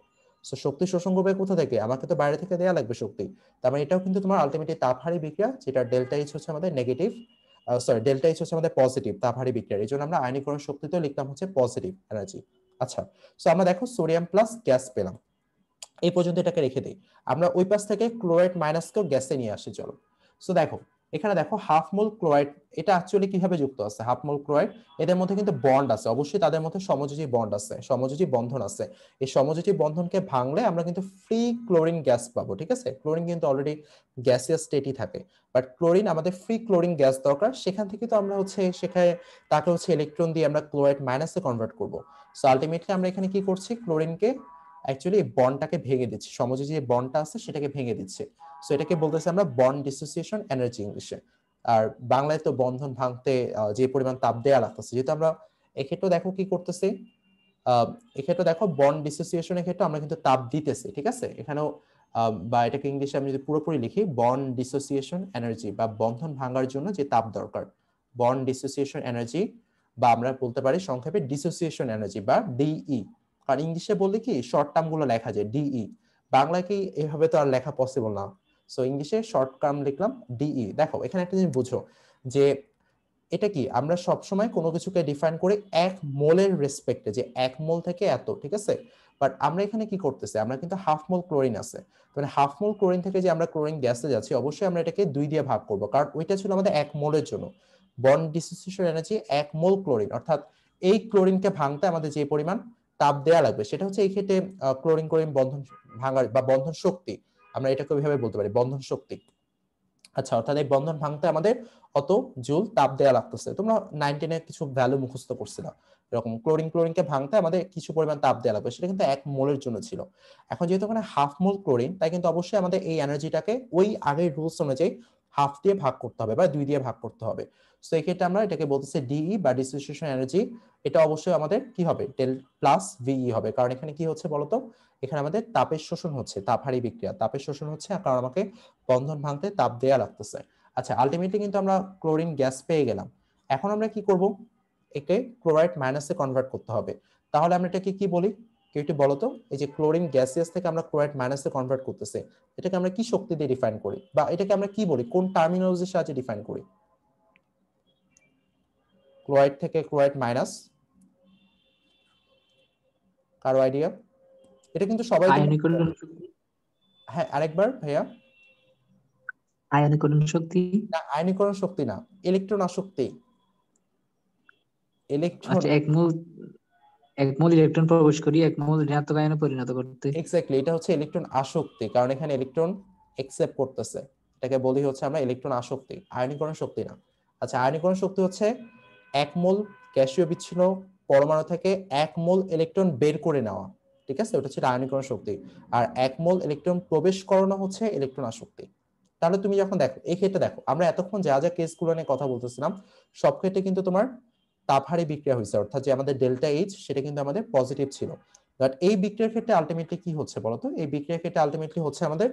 সো শক্তি শোষণ করবে কোথা থেকে, আমাকে তো বাইরে থেকে দেয়া লাগবে শক্তি। তার মানে এটাও কিন্তু তোমার আলটিমেটলি তাপহারী বিক্রিয়া, যেটা ডেল্টা এইচ হচ্ছে আমাদের নেগেটিভ, সরি ডেল্টা এইচ হচ্ছে আমাদের পজিটিভ তাপহারী বিক্রিয়া। এই জন্য আমরা আয়নীকরণ শক্তিতেও লিখতাম হচ্ছে পজিটিভ এনার্জি। আচ্ছা, সো আমরা দেখো সোডিয়াম প্লাস গ্যাস পেলাম, এই পর্যন্ত এটাকে রেখে দিই। আমরা ওই পাশ থেকে ক্লোরাইড মাইনাসকেও গ্যাসে নিয়ে আসি, চলো। সো দেখো এখানে দেখো হাফ মোল ক্লোরাইড, এটা অ্যাকচুয়ালি কিভাবে যুক্ত আছে, হাফ মোল ক্লোরাইড, এদের মধ্যে কিন্তু বন্ড আছে, অবশ্যই তাদের মধ্যে সমযোজী বন্ড আছে, সমযোজী বন্ধন আছে। এই সমযোজী বন্ধনকে ভাঙলে আমরা কিন্তু ফ্রি ক্লোরিন গ্যাস পাবো, ঠিক আছে। ক্লোরিন কিন্তু অলরেডি গ্যাসিয়াস স্টেটই থাকে, বাট ক্লোরিন আমাদের ফ্রি ক্লোরিন গ্যাস দরকার, সেখান থেকে তো আমরা হচ্ছে সেখানে তাকে হচ্ছে ইলেকট্রন দিয়ে আমরা ক্লোরাইড মাইনাসে কনভার্ট করব। সো আলটিমেটলি আমরা এখানে কি করছি, ক্লোরিনকে অ্যাকচুয়ালি বন্ডটাকে ভেঙে দিচ্ছি, সমযোজী যে বন্ডটা আছে সেটাকে ভেঙে দিচ্ছে। সো এটাকে বলতেছি আমরা বন্ড ডিসোসিয়েশন এনার্জি ইংলিশে। আর বাংলায় তো বন্ধন ভাঙতে যে পরিমাণ তাপ দেয়া লাগতেছে, যেহেতু আমরা এক্ষেত্রে দেখো কি করতেছি, এক্ষেত্রে দেখো বন্ড ডিসোসিয়েশনের ক্ষেত্রে আমরা কিন্তু তাপ দিতেছি, ঠিক আছে। এখানেও বা এটাকে ইংলিশে আমি যদি পুরোপুরি লিখি, বন্ড ডিসোসিয়েশন এনার্জি বা বন্ধন ভাঙার জন্য যে তাপ দরকার, বন্ড ডিসোসিয়েশন এনার্জি, বা আমরা বলতে পারি সংক্ষেপে ডিসোসিয়েশন এনার্জি বা ডিই। কারণ ইংলিশে বললে কি শর্ট টার্ম গুলো লেখা যায় ডিই, বাংলায় কি এভাবে তো আর লেখা পসিবল না। সো ইংলিশে শর্ট টার্ম লিখলাম ডিই। দেখো এখানে একটা জিনিস বুঝো, যে এটা কি আমরা সব সময় কোনো কিছুকে ডিফাইন করি এক মোলের রেসপেক্টে, যে এক মোল থেকে এত, ঠিক আছে। বাট আমরা এখানে কি করতেছি, আমরা কিন্তু হাফ মোল ক্লোরিন আছে, মানে হাফ মোল ক্লোরিন থেকে যে আমরা ক্লোরিন গ্যাসে যাচ্ছি, অবশ্যই আমরা এটাকে 2 দিয়ে ভাগ করব, কারণ ওইটা ছিল আমাদের এক মোলের জন্য। বন্ড ডিসোসিয়েশন এনার্জি এক মোল ক্লোরিন, অর্থাৎ এই ক্লোরিনকে ভাঙতে আমাদের যে পরিমাণ তাপ দেয়া লাগবে সেটা হচ্ছে এই ক্ষেত্রে ক্লোরিন ক্লোরিন বন্ধন ভাঙার বা বন্ধন শক্তি, আমরা এটাকে ওইভাবে বলতে পারি বন্ধন শক্তি। আচ্ছা, অর্থাৎ এই বন্ধন ভাঙতে আমাদের অত জুল তাপ দেয়া লাগতেছে। তোমরা 19 এর কিছু ভ্যালু মুখস্থ করছিলা, এরকম ক্লোরিন ক্লোরিনকে ভাঙতে আমাদের কিছু পরিমাণ তাপ দেয়া লাগবে, সেটা কিন্তু এক মোলের জন্য ছিল। এখন যেহেতু ওখানে হাফ মোল ক্লোরিন, তাই কিন্তু অবশ্যই আমাদের এই এনার্জিটাকে ওই আগের রুলস অনুযায়ী হাফ দিয়ে ভাগ করতে হবে বা 2 দিয়ে ভাগ করতে হবে। সো এই ক্ষেত্রে আমরা এটাকে বলতেছি ডিই বা ডিসোসিয়েশন এনার্জি। এটা অবশ্যই আমাদের কি হবে, ডেল প্লাস ভিই হবে, কারণ এখানে কি হচ্ছে বলতো, এখানে আমাদের তাপের শোষণ হচ্ছে, তাপহারী বিক্রিয়া, তাপের শোষণ হচ্ছে, কারণ আমাকে বন্ধন ভাঙতে তাপ দেয়া লাগতেছে। আচ্ছা, আলটিমেটলি কিন্তু আমরা ক্লোরিন গ্যাস পেয়ে গেলাম। এখন আমরা কি করব, একে ক্লোরাইড মাইনাসে কনভার্ট করতে হবে। তাহলে আমরা এটাকে কি বলি, কেউ একটু বলো তো, এই যে ক্লোরিন গ্যাসিয়াস থেকে আমরা ক্লোরাইড মাইনাসে কনভার্ট করতেছি, এটাকে আমরা কি শক্তি দিয়ে ডিফাইন করি, বা এটাকে আমরা কি বলি, কোন টার্মিনোলজির সাহায্যে ডিফাইন করি? ক্লোরাইড থেকে ক্লোরাইড মাইনাস, কারো আইডিয়া? এটা কিন্তু সবাই আয়নীকরণ শক্তি। হ্যাঁ, আরেকবার ভাইয়া। আয়নীকরণ শক্তি। না, আয়নীকরণ শক্তি না, ইলেকট্রন আসক্তি। ইলেকট্রন, আচ্ছা, এক মোল ইলেকট্রন প্রবেশ করি এক মোল ঋণাত্মক আয়নে পরিণত করতে। এক্স্যাক্টলি, এটা হচ্ছে ইলেকট্রন আসক্তি, কারণ এখানে ইলেকট্রন একসেপ্ট করতেছে, এটাকে বলি হচ্ছে আমরা ইলেকট্রন আসক্তি, আয়নীকরণ শক্তি না। আচ্ছা, আয়নীকরণ শক্তি হচ্ছে এক মোল গ্যাসীয় বিচ্ছিন্ন পরমাণু থেকে এক মোল ইলেকট্রন বের করে নেওয়া, ঠিক আছে, ওটা হচ্ছে আয়নীকরণ শক্তি। আর এক মোল ইলেকট্রন প্রবেশ করানো হচ্ছে ইলেকট্রন আসক্তি। তাহলে তুমি যখন দেখো এই ক্ষেত্রে, দেখো আমরা এতক্ষণ যা যা কেসগুলো নিয়ে কথা বলতেছিলাম, সব ক্ষেত্রে কিন্তু তোমার তাপহারী বিক্রিয়া হয়েছে, অর্থাৎ যে আমাদের ডেল্টা এইচ সেটা কিন্তু আমাদের পজিটিভ ছিল। বাট এই বিক্রিয়ার ক্ষেত্রে আলটিমেটলি কি হচ্ছে বলতো, এই বিক্রিয়ার ক্ষেত্রে আলটিমেটলি হচ্ছে আমাদের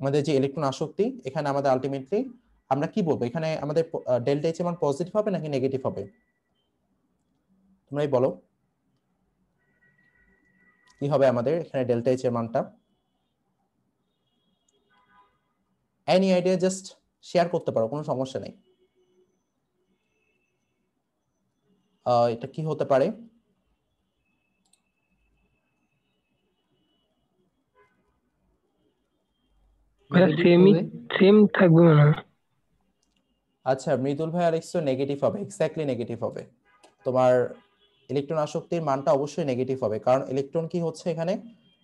আমাদের যে ইলেকট্রন আসক্তি, এখানে আমাদের আলটিমেটলি আমরা কি বলবো, এখানে আমাদের ডেল্টা এইচ এর মান পজিটিভ হবে নাকি নেগেটিভ হবে, তোমরাই বলো কি হবে আমাদের এখানে ডেল্টা এইচ এর মানটা? এনি আইডিয়া, জাস্ট শেয়ার করতে পারো, কোনো সমস্যা নেই। এটা কি হতে পারে? সেম থাকবে মনে হয়। আচ্ছা, মৃদুল ভাই আরেকটু নেগেটিভ হবে, এক্স্যাক্টলি নেগেটিভ হবে। তোমার ইলেকট্রন আসক্তির মানটা অবশ্যই নেগেটিভ হবে, কারণ ইলেকট্রন কি হচ্ছে এখানে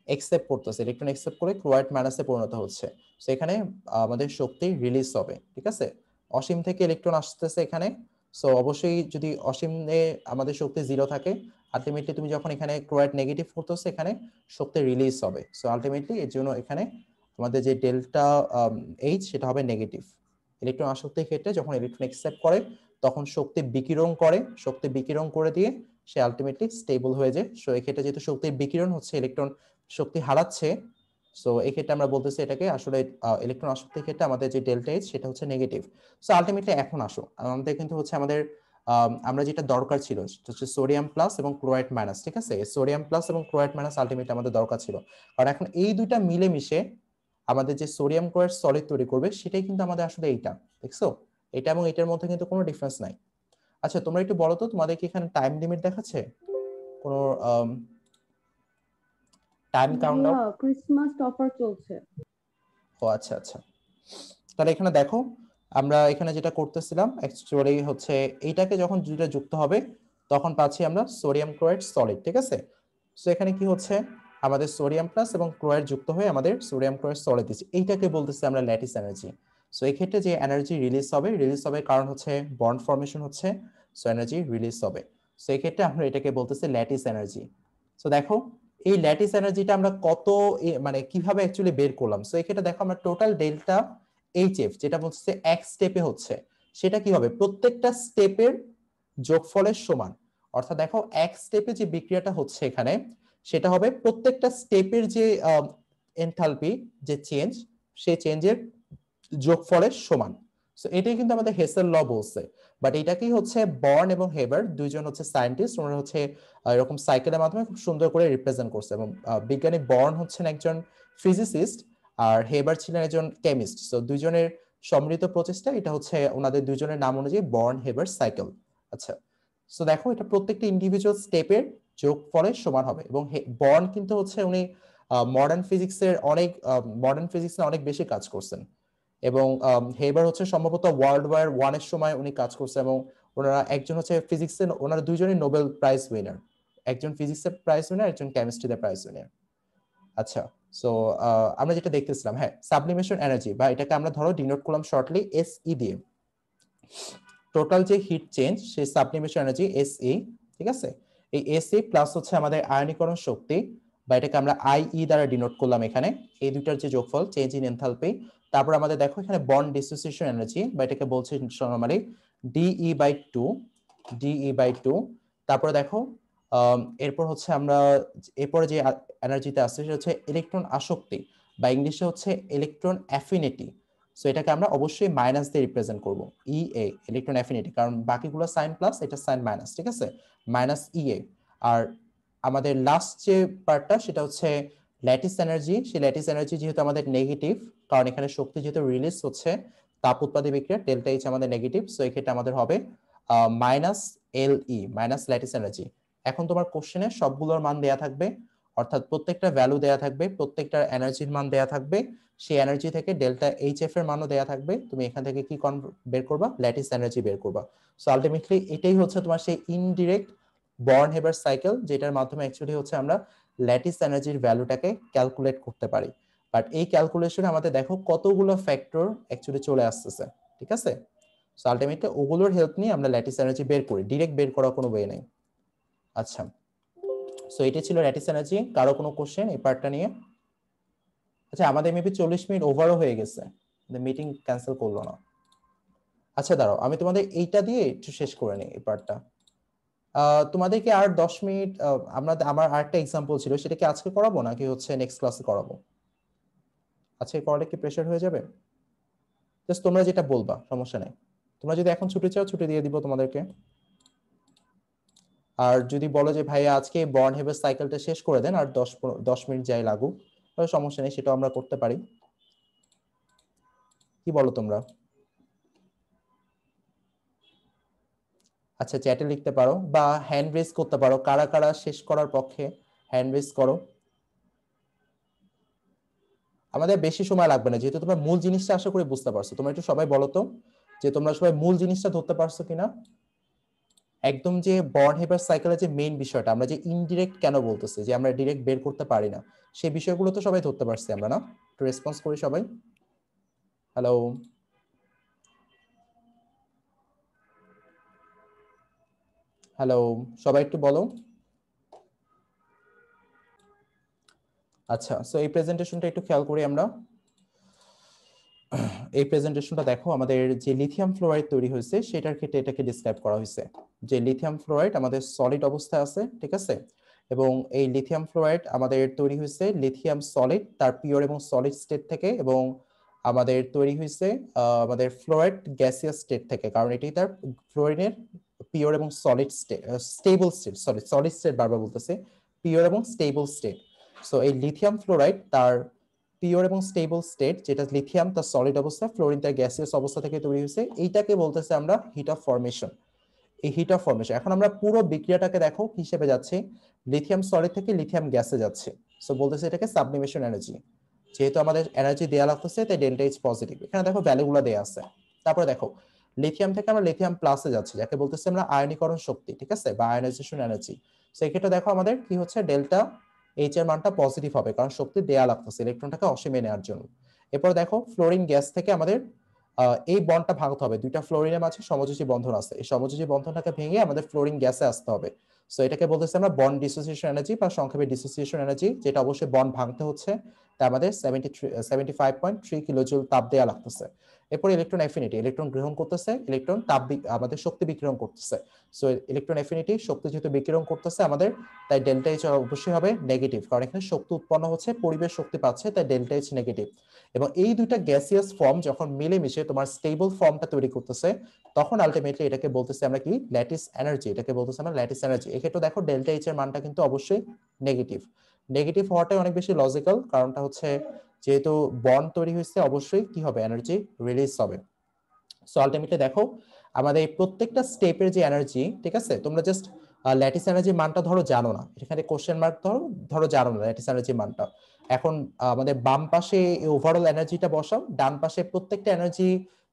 একসেপ্ট করতেছে, ইলেকট্রন একসেপ্ট করে ক্লোরাইড মাইনাসে পরিণত হচ্ছে। সো এখানে আমাদের শক্তি রিলিজ হবে, ঠিক আছে। অসীম থেকে ইলেকট্রন আসতেছে এখানে, সো অবশ্যই যদি অসীমে আমাদের শক্তি 0 থাকে, আলটিমেটলি তুমি যখন এখানে ক্লোরাইড নেগেটিভ করতেছো এখানে শক্তি রিলিজ হবে। সো আলটিমেটলি এর জন্য এখানে আমাদের যে ডেল্টা এইচ সেটা হবে নেগেটিভ। ইলেকট্রন আসক্তির ক্ষেত্রে যখন ইলেকট্রন অ্যাকসেপ্ট করে তখন শক্তি বিকিরণ করে, শক্তি বিকিরণ করে দিয়ে সে আলটিমেটলি স্টেবল হয়ে যায়। সো এই ক্ষেত্রে যেহেতু শক্তির বিকিরণ হচ্ছে, ইলেকট্রন শক্তি হারাচ্ছে, সো এই ক্ষেত্রে আমরা বলতেছি এটাকে আসলে ইলেকট্রন আসক্তির ক্ষেত্রে আমাদের যে ডেল্টা এইচ সেটা হচ্ছে নেগেটিভ। সো আলটিমেটলি এখন আসো, আমাদের কিন্তু হচ্ছে আমাদের আমরা যেটা দরকার ছিল সেটা হচ্ছে সোডিয়াম প্লাস এবং ক্লোরাইড মাইনাস, ঠিক আছে? সোডিয়াম প্লাস এবং ক্লোরাইড মাইনাস আলটিমেটলি আমাদের দরকার ছিল, কারণ এখন এই দুইটা মিলেমিশে আমাদের যে সোডিয়াম ক্লোরাইড সলিড তৈরি করবে সেটাই কিন্তু আমাদের আসলে এইটা, দেখছো? এটা এবং এটার মধ্যে কিন্তু কোনো ডিফারেন্স নাই। আচ্ছা তোমরা একটু বলো তো, তোমাদের কি এখানে টাইম লিমিট দেখাচ্ছে কোনো টাইম কাউন্টডাউন? ভাইয়া ক্রিসমাস অফার চলছে। ও আচ্ছা আচ্ছা, তাহলে এখানে দেখো আমরা এখানে যেটা করতেছিলাম অ্যাকচুয়ালি হচ্ছে এইটাকে যখন দুইটা যুক্ত হবে তখন পাচ্ছি আমরা সোডিয়াম ক্লোরাইড সলিড, ঠিক আছে? সো এখানে কি হচ্ছে আমাদের সোডিয়াম প্লাস এবং ক্লোরাইড যুক্ত হয়ে আমাদের সোডিয়াম ক্লোরাইড সলিড দিচ্ছে, এইটাকে বলতেছি আমরা ল্যাটিস এনার্জি। সো এই ক্ষেত্রে যে এনার্জি রিলিজ হবে কারণ হচ্ছে বন্ড ফর্মেশন হচ্ছে, সো এনার্জি রিলিজ হবে। সো এই ক্ষেত্রে আমরা এটাকে বলতেছি ল্যাটিস এনার্জি। সো দেখো এই ল্যাটিস এনার্জিটা আমরা কত মানে কিভাবে অ্যাকচুয়ালি বের করলাম। সো এই ক্ষেত্রে দেখো আমরা টোটাল ডেল্টা এইচএফ যেটা বলছে এক স্টেপে হচ্ছে, সেটা কি হবে প্রত্যেকটা স্টেপের যোগফলের সমান। অর্থাৎ দেখো এক স্টেপে যে বিক্রিয়াটা হচ্ছে এখানে সেটা হবে প্রত্যেকটা স্টেপের যে এনথালপি যে চেঞ্জ, সেই চেঞ্জের যোগফলের সমান। সো এটাই কিন্তু আমাদের হেসেল ল বলছে। বাট এটাকেই হচ্ছে বর্ন এবং হেবার দুইজন হচ্ছে সায়েন্টিস্ট, ওনারা হচ্ছে এরকম সাইকেলের মাধ্যমে খুব সুন্দর করে রিপ্রেজেন্ট করছে। এবং বিজ্ঞানী বর্ন হচ্ছেন একজন ফিজিসিস্ট আর হেবার ছিলেন একজন কেমিস্ট। সো দুইজনের সম্মিলিত প্রচেষ্টা, এটা হচ্ছে ওনাদের দুইজনের নাম অনুযায়ী বর্ন হেবার সাইকেল। আচ্ছা সো দেখো এটা প্রত্যেকটা ইন্ডিভিজুয়াল স্টেপের যোগফলের সমান হবে। এবং বর্ন কিন্তু হচ্ছে উনি মডার্ন ফিজিক্সের অনেক বেশি কাজ করছেন। এবং হেবার হচ্ছে সম্ভবত ওয়ার্ল্ড ওয়ার 1 এর সময় উনি কাজ করছে। এবং ওনারা একজন হচ্ছে ফিজিক্সের, ওনারা দুইজনই নোবেল প্রাইজ উইনার, একজন ফিজিক্সের প্রাইজ উইনার, একজন কেমিস্ট্রিতে প্রাইজ উইনার। আচ্ছা সো আমরা যেটা দেখতেছিলাম, হ্যাঁ সাবলিমেশন এনার্জি, বা এটাকে আমরা ধরো ডিনোট করলাম শর্টলি এসই দিয়ে। টোটাল যে হিট চেঞ্জ সেই সাবলিমেশন এনার্জি এসই, ঠিক আছে? এই এসই প্লাস হচ্ছে আমাদের আয়নীকরণ শক্তি, বা এটাকে আমরা আইই দ্বারা ডিনোট করলাম এখানে, এই দুইটার যে যোগফল চেঞ্জ ইন এনথালপি। তারপর আমাদের দেখো এখানে বন্ড ডিসোসিয়েশন এনার্জি, বা এটাকে বলছে নরমালি ডিই/2। তারপরে দেখো এরপর হচ্ছে আমরা এরপরে যে এনার্জিতে আসছে সেটা হচ্ছে ইলেকট্রন আসক্তি, বা ইংলিশে হচ্ছে ইলেকট্রন অ্যাফিনিটি। সো এটাকে আমরা অবশ্যই মাইনাস দিয়ে রিপ্রেজেন্ট করব, ইএ ইলেকট্রন অ্যাফিনিটি, কারণ বাকিগুলো সাইন প্লাস, এটা সাইন মাইনাস, ঠিক আছে? মাইনাস ইএ। আর আমাদের লাস্ট যে পার্টটা সেটা হচ্ছে ল্যাটিস এনার্জি। সেই ল্যাটিস এনার্জি যেহেতু আমাদের নেগেটিভ, কারণ এখানে শক্তি যেহেতু রিলিজ হচ্ছে তাপ উৎপাদী বিক্রিয়া, ডেল্টা এইচ আমাদের নেগেটিভ, সো এই ক্ষেত্রে আমাদের হবে মাইনাস এলই, মাইনাস ল্যাটিস এনার্জি। এখন তোমার কোশ্চেনে সবগুলোর মান দেয়া থাকবে, অর্থাৎ প্রত্যেকটা ভ্যালু দেয়া থাকবে, প্রত্যেকটা এনার্জির মান দেয়া থাকবে, সেই এনার্জি থেকে ডেল্টা এইচএফ এর মানও দেয়া থাকবে। তুমি এখান থেকে কি বের করবা? ল্যাটিস এনার্জি বের করবা। সো আলটিমেটলি এটাই হচ্ছে তোমার সেই ইনডিরেক্ট বর্ন হেবার সাইকেল, যেটার মাধ্যমে অ্যাকচুয়ালি হচ্ছে আমরা ল্যাটিস এনার্জির ভ্যালুটাকে ক্যালকুলেট করতে পারি। বাট এই ক্যালকুলেশনে আমাদের দেখো কতগুলো ফ্যাক্টর অ্যাকচুয়ালি চলে আসতেছে, ঠিক আছে? সো আলটিমেটলি ওগুলোর হেল্প নিয়ে আমরা ল্যাটিস এনার্জি বের করি, ডিরেক্ট বের করার কোনো ওয়ে নেই। আচ্ছা সো এটা ছিল ল্যাটিস এনার্জি। কারো কোনো কোশ্চেন এই পার্টটা নিয়ে? আচ্ছা আমাদের মেবি 40 মিনিট ওভারও হয়ে গেছে, মিটিং ক্যান্সেল করলো না। আচ্ছা দাঁড়াও আমি তোমাদের এইটা দিয়ে একটু শেষ করে নিই এই পার্টটা। তোমাদেরকে আর 10 মিনিট আমার আরেকটা এক্সাম্পল ছিল, সেটা কি আজকে করাবো নাকি হচ্ছে নেক্সট ক্লাসে করাবো? আজকে করালে কি প্রেশার হয়ে যাবে? জাস্ট তোমরা যেটা বলবা, সমস্যা নেই। তোমরা যদি এখন ছুটি চাও ছুটি দিয়ে দিব তোমাদেরকে। আর যদি বলো যে ভাইয়া আজকে বর্ন হেবার সাইকেলটা শেষ করে দেন আর 10 মিনিট যাই লাগুক, তাহলে সমস্যা নেই, সেটাও আমরা করতে পারি। কি বলো তোমরা? আচ্ছা চ্যাটে লিখতে পারো বা হ্যান্ড রেজ করতে পারো, কারা কারা শেষ করার পক্ষে হ্যান্ড রেজ করো। আমাদের বেশি সময় লাগবে না, যেহেতু তোমরা মূল জিনিসটা আশা করি বুঝতে পারছো। তোমরা একটু সবাই বলো তো যে তোমরা সবাই মূল জিনিসটা ধরতে পারছো কিনা। একদম যে বর্ন হেবার সাইকেলের যে মেইন বিষয়টা, আমরা যে ইনডিরেক্ট কেন বলতেছি, যে আমরা ডিরেক্ট বের করতে পারি না, সেই বিষয়গুলো তো সবাই ধরতে পারছি আমরা, না? একটু রেসপন্স করি সবাই। হ্যালো হ্যালো, সবাই একটু বলো। আচ্ছা, সো এই প্রেজেন্টেশনটা একটু খেয়াল করি আমরা। এই প্রেজেন্টেশনটা দেখো, আমাদের যে লিথিয়াম ফ্লোরাইড তৈরি হয়েছে সেটার ক্ষেত্রে এটাকে ডিসক্রাইব করা হয়েছে যে লিথিয়াম ফ্লোরাইড আমাদের সলিড অবস্থায় আছে, ঠিক আছে, এবং এই লিথিয়াম ফ্লোরাইড আমাদের তৈরি হয়েছে লিথিয়াম সলিড তার পিওর এবং সলিড স্টেট থেকে, এবং আমাদের তৈরি হয়েছে আমাদের ফ্লোরাইড গ্যাসিয়াস স্টেট থেকে, কারণ এটি তার ফ্লোরিনের পিওর এবং solid state, stable state, solid state বারবার বলতেছে, পিওর এবং স্টেবল স্টেট। সো এই লিথিয়াম ফ্লোরাইড তার পিওর এবং স্টেবল স্টেট, যেটা লিথিয়াম তার সলিড অবস্থা, ফ্লোরিন তার গ্যাসিয়াস অবস্থা থেকে তৈরি হয়েছে, এইটাকে বলতেছে আমরা হিট অফ ফরমেশন। এই হিট অফ ফরমেশন, এখন আমরা পুরো বিক্রিয়াটাকে দেখো কি হিসেবে যাচ্ছে, লিথিয়াম সলিড থেকে লিথিয়াম গ্যাসে যাচ্ছে। সো বলতেছে এটাকে সাবলিমেশন এনার্জি। যেহেতু আমাদের এনার্জি দেয়া লাগতেছে তাই ডেল্টা এইচ পজিটিভ, এখানে দেখো ভ্যালুগুলো দেয়া আছে। তারপরে দেখো লিথিয়াম থেকে আমরা লিথিয়াম প্লাসে যাচ্ছি, যাকে বলতেছে আমরা আয়নীকরণ শক্তি, ঠিক আছে, বা আয়নাইজেশন এনার্জি। সো এক্ষেত্রে দেখো আমাদের কি হচ্ছে, ডেল্টা এইচ এর মানটা পজিটিভ হবে, কারণ শক্তি দেয়া লাগতেছে ইলেকট্রনটাকে অসীমে নেওয়ার জন্য। এরপর দেখো ফ্লোরিন গ্যাস থেকে আমাদের এই বন্ডটা ভাঙতে হবে, দুইটা ফ্লোরিনের মাঝে সমযোজী বন্ধন আছে, এই সমযোজী বন্ধনটাকে ভেঙে আমাদের ফ্লোরিন গ্যাসে আসতে হবে। সো এটাকে বলতেছে আমরা বন্ড ডিসোসিয়েশন এনার্জি বা সংক্ষেপে ডিসোসিয়েশন এনার্জি, যেটা অবশ্যই বন্ড ভাঙতে হচ্ছে, তা আমাদের 75.3 কিলোজুল তাপ দেয়া লাগতেছে। এরপর ইলেকট্রন অ্যাফিনিটি, ইলেকট্রন গ্রহণ করতেছে, ইলেকট্রন তাপ আমাদের শক্তি বিকিরণ করতেছে। সো ইলেকট্রন অ্যাফিনিটি শক্তি যেহেতু বিকিরণ করতেছে আমাদের, তাই ডেল্টা এইচ অবশ্যই হবে নেগেটিভ, কারণ এখানে শক্তি উৎপন্ন হচ্ছে, পরিবেশ শক্তি পাচ্ছে, তাই ডেল্টা এইচ নেগেটিভ। এবং এই দুইটা গ্যাসিয়াস ফর্ম যখন মিলেমিশে তোমার স্টেবল ফর্মটা তৈরি করতেছে, তখন আলটিমেটলি এটাকে বলতেছে আমরা কি, ল্যাটিস এনার্জি, এটাকে বলতেছে আমরা ল্যাটিস এনার্জি। এক্ষেত্রে দেখো ডেল্টা এইচ এর মানটা কিন্তু অবশ্যই নেগেটিভ। নেগেটিভ হওয়াটাই অনেক বেশি লজিক্যাল, কারণটা হচ্ছে যেহেতু বন্ড তৈরি হয়েছে অবশ্যই কি হবে, এনার্জি রিলিজ হবে। সো আলটিমেটলি দেখো আমাদের এই প্রত্যেকটা স্টেপের যে এনার্জি, ঠিক আছে, তোমরা জাস্ট ল্যাটিস এনার্জি মানটা ধরো জানো না, এখানে কোশ্চেন মার্ক ধরো জানো না ল্যাটিস এনার্জি মানটা। এখন আমাদের বাম পাশে ওভারঅল এনার্জিটা বসাও, ডান পাশে প্রত্যেকটা এনার্জি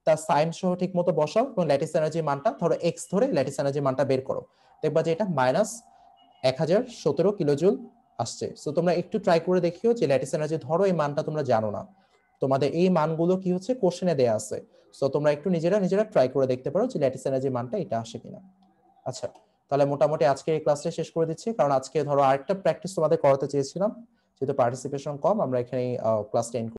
তার সাইন সহ ঠিক মতো বসাও, এবং ল্যাটিস এনার্জি মানটা ধরো এক্স ধরে ল্যাটিস এনার্জি মানটা বের করো, দেখবা যে এটা -1017 কিলোজুল আসছে। সো তোমরা একটু ট্রাই করে দেখিও যে ল্যাটিস এনার্জি, ধরো এই মানটা তোমরা জানো না, তোমাদের এই মানগুলো কি হচ্ছে কোশ্চেনে দেয়া আছে, সো তোমরা একটু নিজেরা নিজেরা ট্রাই করে দেখতে পারো যে ল্যাটিস এনার্জি মানটা এটা আসে কিনা। আচ্ছা, তাহলে মোটামুটি আজকে এই ক্লাসটা শেষ করে দিচ্ছি, কারণ আজকে ধরো আরেকটা প্র্যাকটিস তোমাদের করাতে চেয়েছিলাম, যেহেতু পার্টিসিপেশন কম, আমরা এখানে ক্লাসটা এন্ড